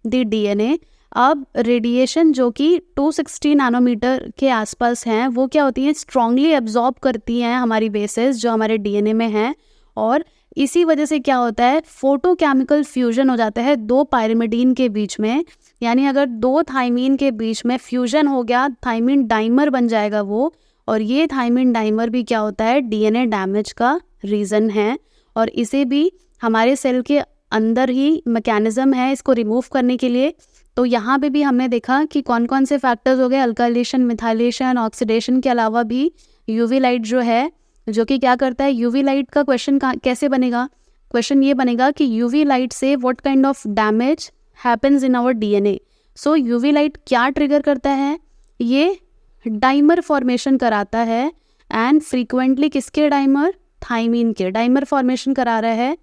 A: the DNA. अब रेडिएशन जो कि 260 नैनोमीटर के आसपास हैं, वो क्या होती हैं, स्ट्रांगली एब्जॉर्ब करती हैं हमारी बेसेस जो हमारे डीएनए में हैं। और इसी वजह से क्या होता है, फोटोकेमिकल फ्यूजन हो जाता है दो पायरिमिडीन के बीच में। यानी अगर दो थाइमीन के बीच में फ्यूजन हो गया, थाइमीन डाइमर बन जाएगा वो। और ये थाइमीन डाइमर भी क्या होता है, डीएनए डैमेज का रीज़न है। और इसे भी हमारे सेल के अंदर ही मैकेनिज़्म है इसको रिमूव करने के लिए। तो यहाँ पे भी हमने देखा कि कौन कौन से फैक्टर्स हो गए, अल्काइलेशन, मिथाइलेशन, ऑक्सीडेशन के अलावा भी यूवी लाइट जो है, जो कि क्या करता है, यूवी लाइट का क्वेश्चन कैसे बनेगा, क्वेश्चन ये बनेगा कि यूवी लाइट से what kind of damage happens in our DNA. So UV light क्या ट्रिगर करता है, ये डाइमर फॉर्मेशन कराता है। एंड फ्रीक्वेंटली किसके डाइमर, थाइमीन के डाइमर फॉर्मेशन करा रहा है,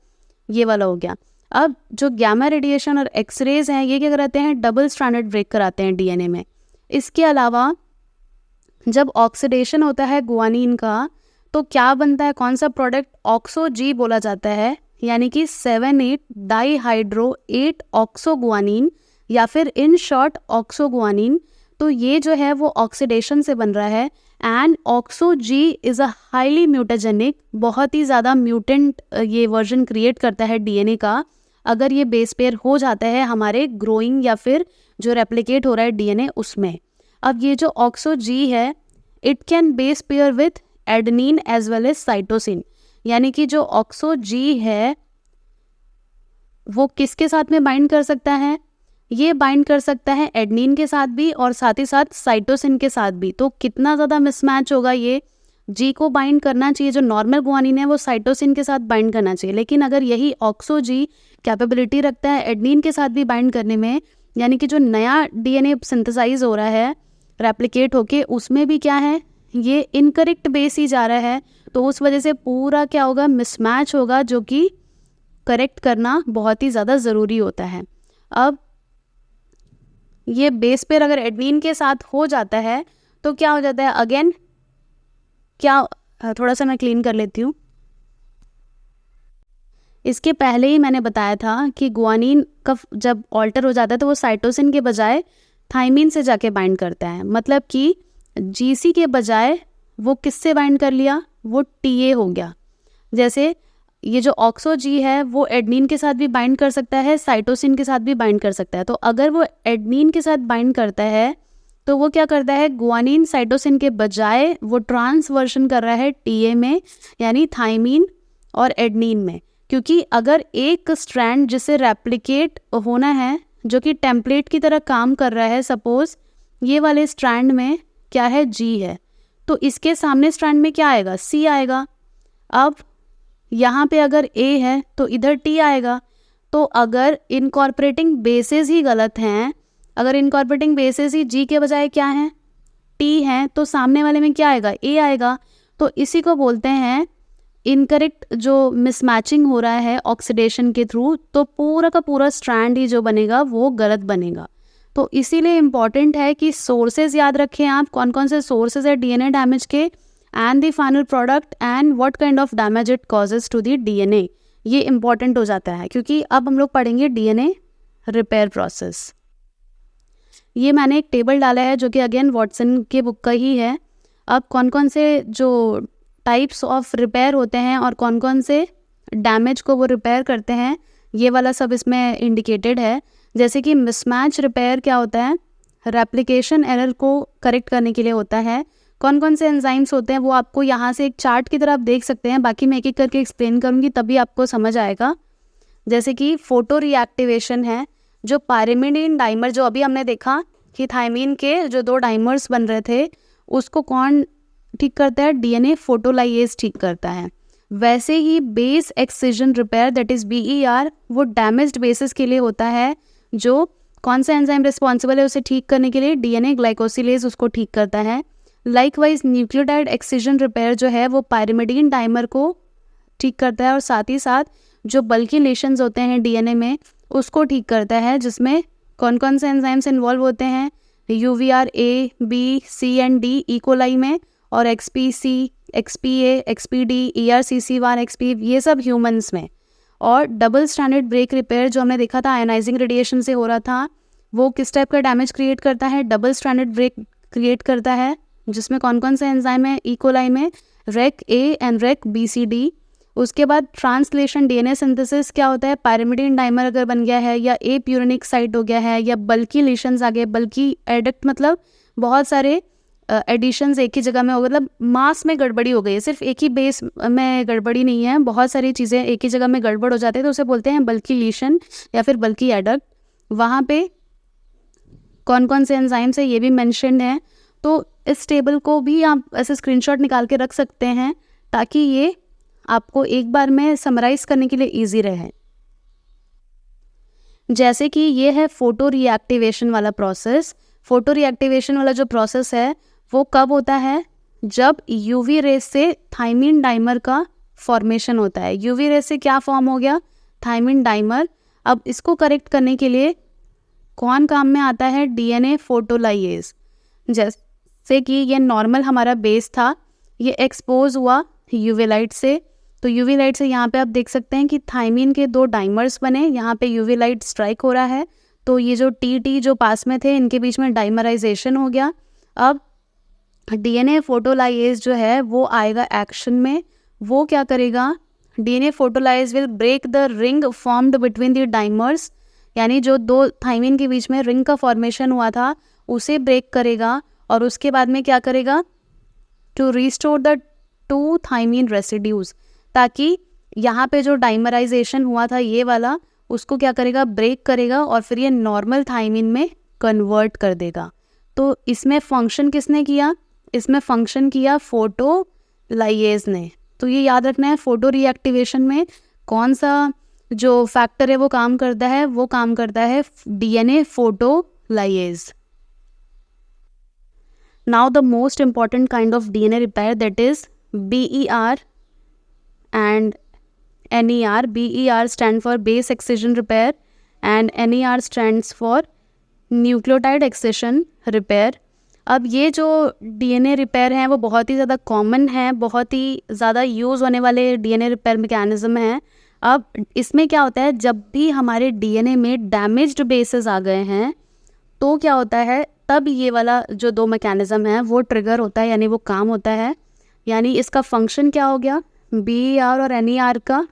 A: ये वाला हो गया। अब जो गैमा रेडिएशन और एक्सरेज हैं, ये क्या कराते हैं, डबल स्ट्रैंडेड ब्रेक कराते हैं डीएनए में। इसके अलावा जब ऑक्सीडेशन होता है गुआनिन का, तो क्या बनता है, कौन सा प्रोडक्ट, ऑक्सो जी बोला जाता है। यानी कि 7,8 डाईहाइड्रो 8 ऑक्सोगुआनिन, या फिर इन शॉर्ट ऑक्सोगुआनिन। तो ये जो है वो ऑक्सीडेशन से बन रहा है। And oxo G is a highly mutagenic, बहुत ही ज़्यादा म्यूटेंट ये वर्जन क्रिएट करता है डीएनए का, अगर ये बेस पेयर हो जाता है हमारे ग्रोइंग या फिर जो रेप्लिकेट हो रहा है डीएनए उसमें। अब ये जो ऑक्सो जी है, it can base pair with adenine as well as cytosine. यानी कि जो ऑक्सो जी है वो किसके साथ में बाइंड कर सकता है, ये बाइंड कर सकता है एडेनिन के साथ भी और साथ ही साथ साइटोसिन के साथ भी। तो कितना ज़्यादा मिसमैच होगा, ये जी को बाइंड करना चाहिए, जो नॉर्मल गुआनिन है वो साइटोसिन के साथ बाइंड करना चाहिए, लेकिन अगर यही ऑक्सो जी कैपेबिलिटी रखता है एडेनिन के साथ भी बाइंड करने में, यानी कि जो नया डीएनए सिंथेसाइज हो रहा है रेप्लिकेट होके, उसमें भी क्या है, ये इनकरेक्ट बेस ही जा रहा है। तो उस वजह से पूरा क्या होगा, मिसमैच होगा, जो कि करेक्ट करना बहुत ही ज़्यादा ज़रूरी होता है। अब ये बेस पेयर अगर एडेनिन के साथ हो जाता है तो क्या हो जाता है, अगेन क्या, थोड़ा सा मैं क्लीन कर लेती हूँ। इसके पहले ही मैंने बताया था कि गुआनिन का जब ऑल्टर हो जाता है तो वो साइटोसिन के बजाय थाइमीन से जाके बाइंड करता है। मतलब कि जीसी के बजाय वो किससे बाइंड कर लिया, वो टीए हो गया। जैसे ये जो ऑक्सो जी है वो एडेनिन के साथ भी बाइंड कर सकता है, साइटोसिन के साथ भी बाइंड कर सकता है। तो अगर वो एडेनिन के साथ बाइंड करता है तो वो क्या करता है, गुआनिन साइटोसिन के बजाय वो ट्रांसवर्शन कर रहा है टीए में, यानी थाइमीन और एडेनिन में। क्योंकि अगर एक स्ट्रैंड जिसे रेप्लिकेट होना है, जो कि टेम्पलेट की तरह काम कर रहा है, सपोज ये वाले स्ट्रैंड में क्या है, जी है, तो इसके सामने स्ट्रैंड में क्या आएगा, सी आएगा। अब यहाँ पे अगर ए है तो इधर टी आएगा। तो अगर इनकॉर्पोरेटिंग बेसेस ही गलत हैं, अगर इनकॉर्पोरेटिंग बेसेस ही जी के बजाय क्या है, टी हैं, तो सामने वाले में क्या आएगा, ए आएगा। तो इसी को बोलते हैं इनकरेक्ट जो मिसमैचिंग हो रहा है ऑक्सीडेशन के थ्रू। तो पूरा का पूरा स्ट्रैंड ही जो बनेगा वो गलत बनेगा। तो इसीलिए इम्पॉर्टेंट है कि सोर्सेज याद रखें आप, कौन कौन से सोर्सेज है डीएनए डैमेज के, and the final product and what kind of damage it causes to the DNA. ये इम्पॉर्टेंट हो जाता है, क्योंकि अब हम लोग पढ़ेंगे डीएनए रिपेयर प्रोसेस। ये मैंने एक टेबल डाला है जो कि अगेन वॉटसन के बुक का ही है। अब कौन कौन से जो टाइप्स ऑफ रिपेयर होते हैं और कौन कौन से डैमेज को वो रिपेयर करते हैं, ये वाला सब इसमें इंडिकेटेड है। जैसे कि मिसमैच रिपेयर क्या होता है, रेप्लिकेशन एरर को करेक्ट करने के लिए होता है। कौन कौन से एंजाइम्स होते हैं वो आपको यहाँ से एक चार्ट की तरह आप देख सकते हैं, बाकी मैं एक एक करके एक्सप्लेन करूँगी तभी आपको समझ आएगा। जैसे कि फोटो रिएक्टिवेशन है, जो पायरिमिडीन डाइमर जो अभी हमने देखा कि थायमीन के जो 2 डाइमर्स बन रहे थे उसको कौन ठीक करता है, डीएनए फोटोलाइएज ठीक करता है। वैसे ही base excision repair that is BER वो डैमेज्ड बेसिस के लिए होता है। जो कौन सा एंजाइम रिस्पॉन्सिबल है उसे ठीक करने के लिए, डीएनए ग्लाइकोसिलेज उसको ठीक करता है। लाइकवाइज न्यूक्लियोटाइड एक्सिजन रिपेयर जो है वो पायरिमिडीन डाइमर को ठीक करता है और साथ ही साथ जो बल्कि लेशंस होते हैं डीएनए में उसको ठीक करता है, जिसमें कौन कौन से एंजाइम्स इन्वॉल्व होते हैं, UVR A, B, C and D E coli में, और XPC, XPA, XPD, ERCC1, XP ये सब ह्यूमंस में। और डबल स्टैंडर्ड ब्रेक रिपेयर जो हमने देखा था आयनाइजिंग रेडिएशन से हो रहा था, वो किस टाइप का डैमेज क्रिएट करता है, डबल स्टैंडर्ड ब्रेक क्रिएट करता है, जिसमें कौन कौन से एंजाइम है इकोलाई में, REC-A एंड REC-BCD। उसके बाद ट्रांसलेशन डीएनए सिंथेसिस क्या होता है, पायरिमिडीन डाइमर अगर बन गया है या ए प्यूरिनिक साइट हो गया है या बल्कि लेशंस आ गए, बल्कि एडक्ट मतलब बहुत सारे एडिशंस एक ही जगह में हो गए, मतलब मास में गड़बड़ी हो गई है, सिर्फ एक ही बेस में गड़बड़ी नहीं है, बहुत सारी चीज़ें एक ही जगह में गड़बड़ हो जाती है, तो उसे बोलते हैं बल्कि लीशन या फिर बल्कि एडक्ट। वहाँ पे कौन कौन से एंजाइम्स है ये भी मेंशन्ड है। तो इस टेबल को भी आप ऐसे स्क्रीनशॉट निकाल के रख सकते हैं ताकि ये आपको एक बार में समराइज करने के लिए इजी रहे। जैसे कि ये है फोटो रिएक्टिवेशन वाला प्रोसेस। फोटो रिएक्टिवेशन वाला जो प्रोसेस है वो कब होता है, जब यूवी रेस से थायमीन डाइमर का फॉर्मेशन होता है। यूवी रेस से क्या फॉर्म हो गया, थायमीन डाइमर। अब इसको करेक्ट करने के लिए कौन काम में आता है, डीएनए फोटोलाइएज। जैसे कि ये नॉर्मल हमारा बेस था, ये एक्सपोज हुआ यूवी लाइट से, तो यूवी लाइट से यहाँ पे आप देख सकते हैं कि थायमीन के 2 डाइमर्स बने, यहाँ पे यूवी लाइट स्ट्राइक हो रहा है, तो ये जो टी जो पास में थे इनके बीच में डाइमराइजेशन हो गया। अब डीएनए फोटोलाइएज जो है वो आएगा एक्शन में। वो क्या करेगा, DNA photolyase will break the ring formed between the dimers, यानी जो 2 थायमीन के बीच में रिंग का फॉर्मेशन हुआ था उसे ब्रेक करेगा, और उसके बाद में क्या करेगा, to restore the 2 thymine residues, ताकि यहाँ पे जो डाइमराइजेशन हुआ था ये वाला उसको क्या करेगा, ब्रेक करेगा और फिर ये नॉर्मल थायमीन में कन्वर्ट कर देगा। तो इसमें फंक्शन किसने किया, इसमें फंक्शन किया फोटोलाइएज ने। तो ये याद रखना है, फोटो रिएक्टिवेशन में कौन सा जो फैक्टर है वो काम करता है, वो काम करता है DNA photolyase. Now the most important kind of DNA repair that is BER and NER. BER stand for base excision repair and NER stands for nucleotide excision repair. अब ये जो डीएनए रिपेयर हैं वो बहुत ही ज़्यादा कॉमन है, बहुत ही ज़्यादा यूज़ होने वाले डीएनए रिपेयर मैकेनिज्म हैं। अब इसमें क्या होता है, जब भी हमारे डीएनए में डैमेज्ड बेसेस आ गए हैं तो क्या होता है, तब ये वाला जो 2 मैकेनिज्म है वो ट्रिगर होता है, यानी वो काम होता है। यानी इसका फंक्शन क्या हो गया, BER और NER का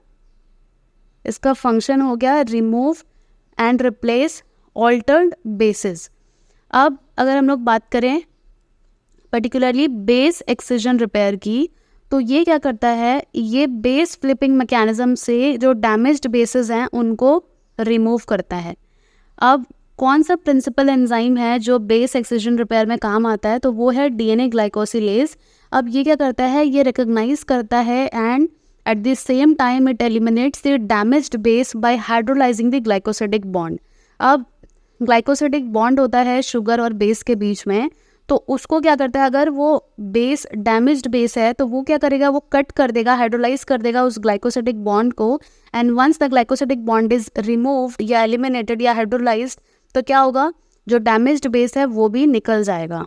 A: इसका फंक्शन हो गया remove and replace altered basis. अब अगर हम लोग बात करें पर्टिकुलरली बेस एक्सिजन रिपेयर की, तो ये क्या करता है, ये बेस फ्लिपिंग मैकेनिज्म से जो डैमेज्ड बेसिस हैं उनको रिमूव करता है। अब कौन सा प्रिंसिपल एंजाइम है जो बेस एक्सिजन रिपेयर में काम आता है, तो वो है डीएनए ग्लाइकोसिलेज। अब ये क्या करता है, ये रिकॉग्नाइज करता है and at the same time it eliminates the damaged base by hydrolysing the glycosidic bond. अब ग्लाइकोसिडिक बॉन्ड होता है शुगर और बेस के बीच में, तो उसको क्या करता है, अगर वो बेस डैमेज्ड बेस है तो वो क्या करेगा, वो कट कर देगा, हाइड्रोलाइज कर देगा उस ग्लाइकोसिडिक बॉन्ड को, and once the glycosidic bond is removed या एलिमिनेटेड या हाइड्रोलाइज्ड, तो क्या होगा, जो डैमेज्ड बेस है वो भी निकल जाएगा।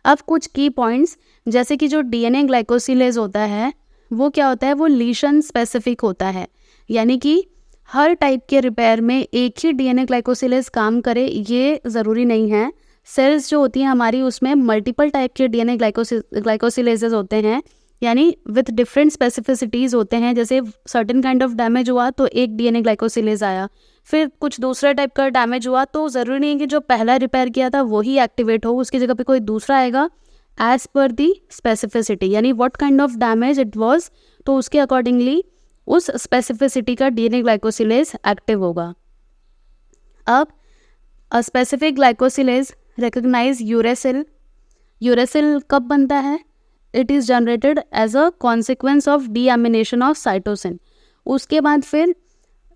A: अब कुछ की पॉइंट्स, जैसे कि जो डीएनए ग्लाइकोसिलेज होता है वो क्या होता है, वो लीशन स्पेसिफिक होता है, यानी कि हर टाइप के रिपेयर में एक ही डीएनए ग्लाइकोसिलेज काम करे ये ज़रूरी नहीं है। सेल्स जो होती हैं हमारी उसमें मल्टीपल टाइप के डीएनए ग्लाइकोसिलेजेस होते हैं, यानी विथ डिफरेंट स्पेसिफिसिटीज़ होते हैं। जैसे सर्टेन काइंड ऑफ डैमेज हुआ तो एक डीएनए ग्लाइकोसिलेज आया, फिर कुछ दूसरा टाइप का डैमेज हुआ तो ज़रूरी नहीं है कि जो पहला रिपेयर किया था वही एक्टिवेट हो, उसकी जगह पे कोई दूसरा आएगा एज पर दी स्पेसिफिसिटी, यानी what kind of damage it was, तो उसके अकॉर्डिंगली उस स्पेसिफिसिटी का डीएनए ग्लाइकोसिलेज एक्टिव होगा। अब a specific glycosylase recognise uracil. Uracil कब बनता है? It is generated as a consequence of deamination of cytosine. उसके बाद फिर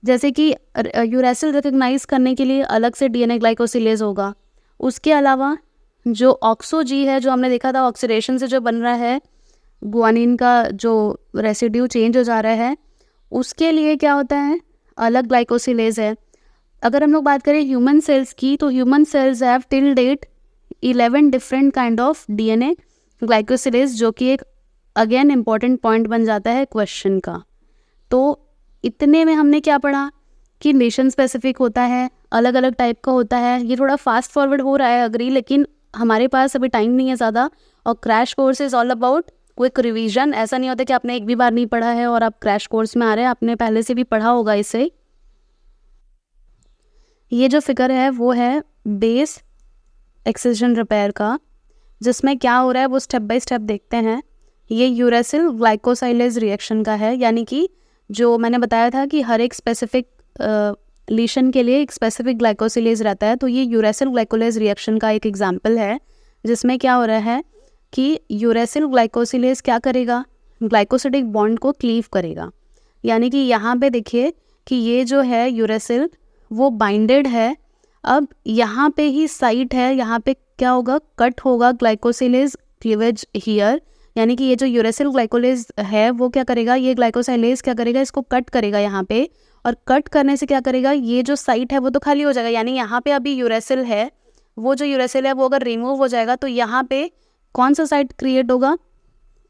A: जैसे कि यूरेसिल रिकॉग्नाइज करने के लिए अलग से डीएनए ग्लाइकोसिलेज होगा। उसके अलावा जो ऑक्सो जी है, जो हमने देखा था ऑक्सीडेशन से जो बन रहा है, गुआनिन का जो रेसिड्यू चेंज हो जा रहा है, उसके लिए क्या होता है, अलग ग्लाइकोसिलेज है। अगर हम लोग बात करें ह्यूमन सेल्स की, तो human cells have till date 11 different kind of DNA glycosylase, जो कि एक अगेन इम्पॉर्टेंट पॉइंट बन जाता है क्वेश्चन का। तो इतने में हमने क्या पढ़ा कि नेशन स्पेसिफिक होता है, अलग अलग टाइप का होता है। ये थोड़ा फास्ट फॉरवर्ड हो रहा है अग्री, लेकिन हमारे पास अभी टाइम नहीं है ज़्यादा, और crash course is all about quick revision. ऐसा नहीं होता कि आपने एक भी बार नहीं पढ़ा है और आप क्रैश कोर्स में आ रहे हैं, आपने पहले से भी पढ़ा होगा इसे। ये जो फिगर है वो है बेस एक्सिजन रिपेयर का, जिसमें क्या हो रहा है वो स्टेप बाय स्टेप देखते हैं। ये यूरेसिल ग्लाइकोसाइलेज रिएक्शन का है, यानी कि जो मैंने बताया था कि हर एक स्पेसिफिक लीशन के लिए एक स्पेसिफिक ग्लाइकोसिलेज रहता है, तो ये यूरेसिल ग्लाइकोलेज रिएक्शन का एक एग्जाम्पल है, जिसमें क्या हो रहा है कि यूरेसिल ग्लाइकोसिलेज क्या करेगा, ग्लाइकोसिडिक बॉन्ड को क्लीव करेगा। यानी कि यहाँ पे देखिए कि ये जो है यूरेसिल वो बाइंडेड है। अब यहाँ पे ही साइट है, यहाँ पे क्या होगा, कट होगा ग्लाइकोसिलेज क्लीवेज हियर, यानी कि ये जो यूरेसिल ग्लाइकोलेज है वो क्या करेगा, ये ग्लाइकोसाइलेज क्या करेगा, इसको कट करेगा यहाँ पे, और कट करने से क्या करेगा, ये जो साइट है वो तो खाली हो जाएगा। यानी यहाँ पे अभी यूरेसिल है, वो जो यूरेसिल है वो अगर रिमूव हो जाएगा तो यहाँ पे कौन सा साइट क्रिएट होगा,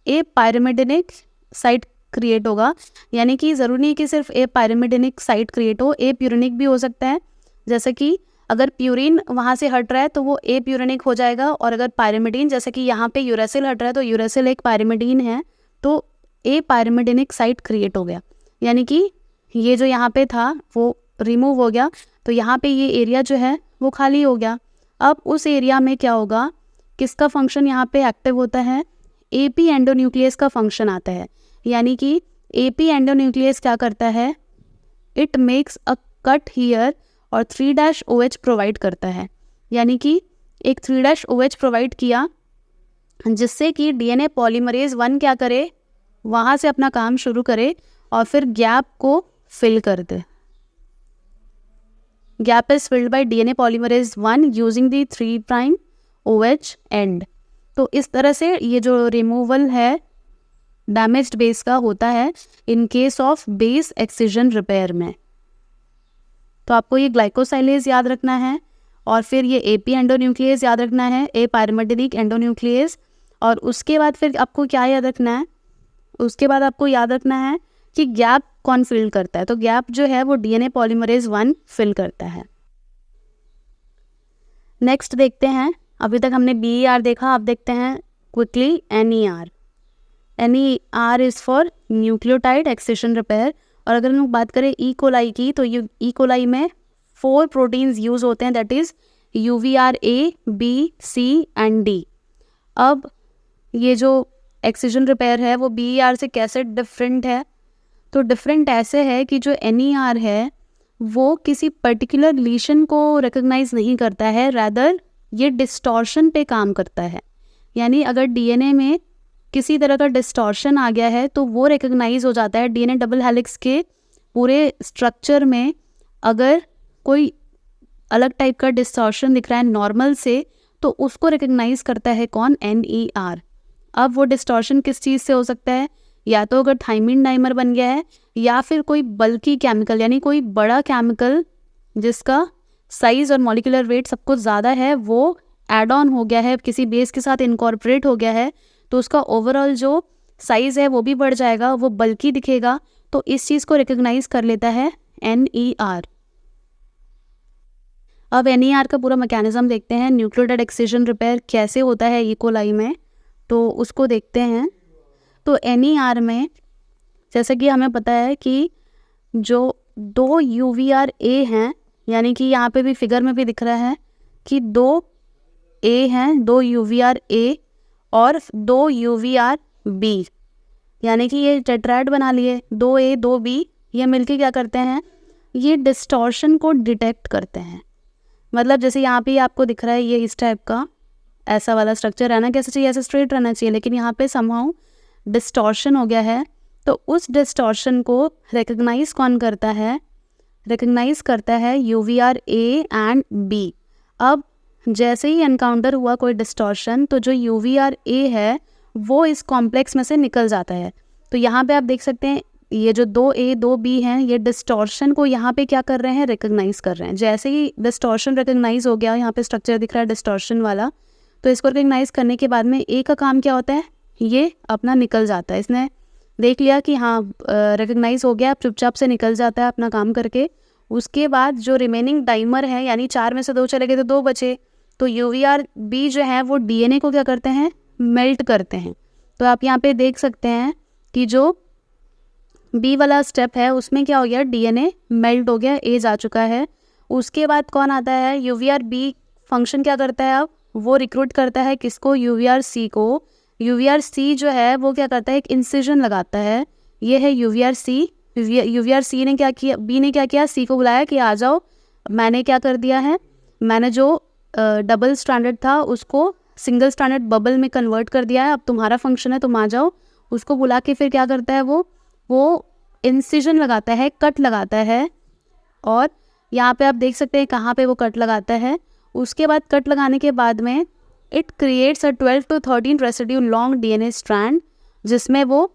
A: ए पायरिमिडिनिक साइट क्रिएट होगा। यानी कि ज़रूरी नहीं कि सिर्फ ए पायरिमिडिनिक साइट क्रिएट हो, ए प्यूरिनिक भी हो सकता है। जैसे कि अगर प्यूरिन वहाँ से हट रहा है तो वो ए प्यूरिनिक हो जाएगा, और अगर पायरिमिडीन, जैसे कि यहाँ पे यूरेसिल हट रहा है तो यूरेसिल एक पायरिमिडीन है, तो ए पायरिमिडिनिक साइट क्रिएट हो गया। यानी कि ये जो यहाँ पे था वो रिमूव हो गया, तो यहाँ पे ये एरिया जो है वो खाली हो गया। अब उस एरिया में क्या होगा, किसका फंक्शन यहाँ पे एक्टिव होता है, एपी एंडोन्यूक्लियस का फंक्शन आता है। यानी कि एपी एंडोन्यूक्लियस क्या करता है, it makes a cut here और 3-OH प्रोवाइड करता है। यानी कि एक 3-OH प्रोवाइड किया, जिससे कि डीएनए पॉलीमरेज 1 क्या करे, वहाँ से अपना काम शुरू करे और फिर गैप को फिल कर दे। Gap is filled by DNA polymerase 1 using the 3' end. तो इस तरह से ये जो रिमूवल है डैमेज्ड बेस का होता है in case of base excision repair में। तो आपको ये ग्लाइकोसाइलेज याद रखना है, और फिर ये एपी एंडोन्यूक्लियस याद रखना है, ए पायरिमिडिनिक एंडोन्यूक्लियस। और उसके बाद फिर आपको क्या याद रखना है, उसके बाद आपको याद रखना है कि गैप कौन फिल करता है। तो गैप जो है वो डीएनए पॉलीमरेज 1 फिल करता है। नेक्स्ट देखते हैं, अभी तक हमने BER देखा, अब देखते हैं quickly NER। NER is for nucleotide excision repair. और अगर हम लोग बात करें ई कोलाई की, तो ये ई कोलाई में 4 प्रोटीन्स यूज़ होते हैं, that is UVRA, B, C and D। अब ये जो एक्सिजन रिपेयर है वो BER से कैसे डिफरेंट है, तो डिफरेंट ऐसे है कि जो NER है वो किसी पर्टिकुलर लीशन को रिकॉग्नाइज नहीं करता है, रैदर ये डिस्टॉर्शन पे काम करता है। यानी अगर DNA में किसी तरह का डिस्टॉर्शन आ गया है तो वो रिकॉग्नाइज हो जाता है। DNA डबल हेलिक्स के पूरे स्ट्रक्चर में अगर कोई अलग टाइप का डिस्टॉर्शन दिख रहा है नॉर्मल से, तो उसको रिकॉग्नाइज करता है कौन, NER। अब वो डिस्टॉर्शन किस चीज़ से हो सकता है, या तो अगर थाइमिन डाइमर बन गया है, या फिर कोई बल्की केमिकल, यानी कोई बड़ा केमिकल जिसका साइज़ और मॉलिक्यूलर वेट सब कुछ ज़्यादा है, वो एड ऑन हो गया है, किसी बेस के साथ इनकॉर्पोरेट हो गया है, तो उसका ओवरऑल जो साइज़ है वो भी बढ़ जाएगा, वो बल्कि दिखेगा, तो इस चीज़ को रिकग्नाइज कर लेता है NER। अब NER का पूरा मैकेनिज्म देखते हैं, न्यूक्लियोटाइड एक्सcision रिपेयर कैसे होता है ई कोलाई में, तो उसको देखते हैं। तो NER में जैसे कि हमें पता है कि जो 2 UVRA हैं, यानी कि यहाँ पे भी फिगर में भी दिख रहा है कि 2 A हैं, 2 UVRA और 2 UVRB, यानी कि ये टेट्राएड बना लिए 2A 2B। ये मिलके क्या करते हैं, ये डिस्टॉर्शन को डिटेक्ट करते हैं। मतलब जैसे यहाँ पे आपको दिख रहा है ये इस टाइप का ऐसा वाला स्ट्रक्चर रहना कैसे चाहिए, ऐसे स्ट्रेट रहना चाहिए, लेकिन यहाँ पे समहाउ डिस्टॉर्शन हो गया है। तो उस डिस्टॉर्शन को रिकग्नाइज कौन करता है, रिकग्नाइज करता है UVRA एंड B। अब जैसे ही एनकाउंटर हुआ कोई डिस्टॉर्शन, तो जो UVRA है वो इस कॉम्प्लेक्स में से निकल जाता है। तो यहाँ पे आप देख सकते हैं ये जो 2A 2B हैं, ये डिस्टॉर्शन को यहाँ पे क्या कर रहे हैं, रिकग्नाइज कर रहे हैं। जैसे ही डिस्टॉर्शन रिकग्नाइज हो गया, यहाँ पे स्ट्रक्चर दिख रहा है डिस्टॉर्शन वाला, तो इसको रिकग्नाइज करने के बाद में A का काम क्या होता है, ये अपना निकल जाता है। इसने देख लिया कि हाँ रिकग्नाइज हो गया, अब चुपचाप से निकल जाता है अपना काम करके। उसके बाद जो रिमेनिंग डाइमर है, यानी 4 में से 2 चले गए तो 2 बचे, तो UVRB जो है वो DNA को क्या करते हैं, मेल्ट करते हैं। तो आप यहाँ पे देख सकते हैं कि जो B वाला स्टेप है उसमें क्या हो गया, DNA मेल्ट हो गया, A जा चुका है। उसके बाद कौन आता है, UVRB फंक्शन क्या करता है, अब वो रिक्रूट करता है किसको, UVRC को। UVRC जो है वो क्या करता है, एक इंसिजन लगाता है, ये है UVRC। UVRC ने क्या किया, B ने क्या किया, C को बुलाया कि आ जाओ, मैंने क्या कर दिया है, मैंने जो डबल स्टैंडर्ड था उसको सिंगल स्टैंडर्ड बबल में कन्वर्ट कर दिया है, अब तुम्हारा फंक्शन है, तुम आ जाओ। उसको बुला के फिर क्या करता है, वो इंसिजन लगाता है, कट लगाता है। और यहाँ पे आप देख सकते हैं कहाँ पे वो कट लगाता है। उसके बाद कट लगाने के बाद में it creates a 12 to 13 residue long DNA strand, जिसमें वो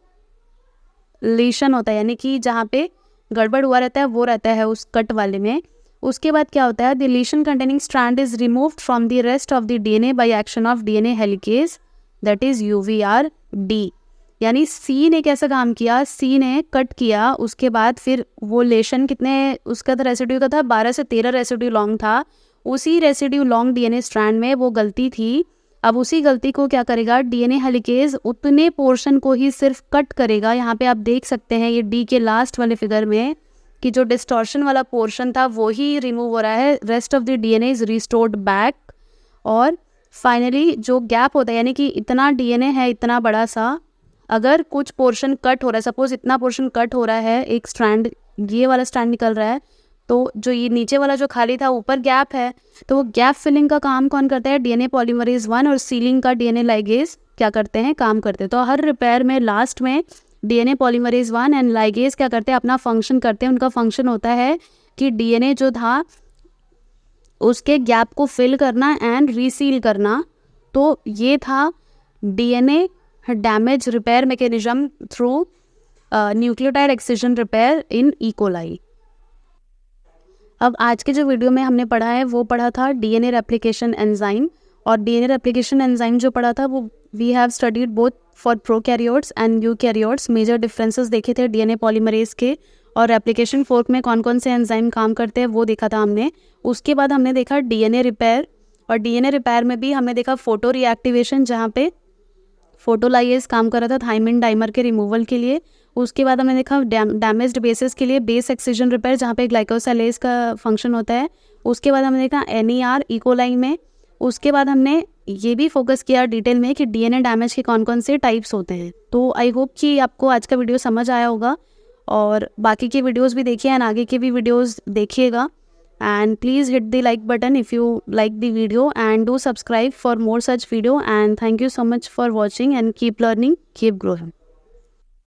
A: लीशन होता है, यानी कि जहाँ पे गड़बड़ हुआ रहता है वो रहता है उस कट वाले में। उसके बाद क्या होता है, the लीशन containing strand is removed from the rest of the DNA by action of DNA helicase, that is UVRD। यानी C ने कैसा काम किया, C ने कट किया, उसके बाद फिर वो लेशन कितने उसका था, रेसिड्यू का था 12 से 13 रेसिड्यू लॉन्ग था। उसी रेसिड्यू लॉन्ग DNA स्ट्रैंड में वो गलती थी। अब उसी गलती को क्या करेगा, DNA हेलिकेज उतने पोर्शन को ही सिर्फ कट करेगा। यहाँ पे आप देख सकते हैं ये D के लास्ट वाले फिगर में कि जो डिस्टॉर्शन वाला पोर्शन था वो ही रिमूव हो रहा है, rest of the DNA is restored back. और फाइनली जो गैप होता है, यानी कि इतना DNA है इतना बड़ा सा, अगर कुछ पोर्शन कट हो रहा है, सपोज इतना पोर्शन कट हो रहा है, एक स्ट्रैंड ये वाला स्ट्रैंड निकल रहा है, तो जो ये नीचे वाला जो खाली था ऊपर गैप है, तो वो गैप फिलिंग का काम कौन करता है, DNA पॉलीमरेज 1, और सीलिंग का DNA लाइगेज क्या करते हैं, काम करते हैं। तो हर रिपेयर में लास्ट में DNA पॉलीमरेज 1 एंड लाइगेज क्या करते हैं, अपना फंक्शन करते हैं। उनका फंक्शन होता है कि DNA जो था उसके गैप को फिल करना एंड रीसील करना। तो ये था DNA damage repair mechanism through nucleotide excision repair in E coli. अब आज के जो वीडियो में हमने पढ़ा है वो पढ़ा था DNA रेप्लिकेशन एंजाइम, और DNA रेप्लिकेशन एंजाइम जो पढ़ा था वो we have studied both for prokaryotes and eukaryotes. Major differences देखे थे DNA पॉलीमरेज के, और रेप्लिकेशन फोर्क में कौन कौन से एंजाइम काम करते हैं वो देखा था हमने। उसके बाद हमने देखा DNA रिपेयर, और DNA रिपेयर में भी हमने देखा फोटो रिएक्टिवेशन, जहाँ पे फोटोलाइएज काम कर रहा था थायमिन डाइमर के रिमूवल के लिए। उसके बाद हमने देखा डैमेज्ड बेसेस के लिए बेस एक्सcision रिपेयर, जहाँ पे ग्लाइकोसाइलेज का फंक्शन होता है। उसके बाद हमने देखा NER ई कोलाई में। उसके बाद हमने ये भी फोकस किया डिटेल में कि DNA डैमेज के कौन कौन से टाइप्स होते हैं। तो आई होप कि आपको आज का वीडियो समझ आया होगा, और बाकी के वीडियोज़ भी देखिए एंड आगे के भी वीडियोज़ देखिएगा। And please hit the like button if you like the video, and do subscribe for more such video. And thank you so much for watching, and keep learning, keep growing.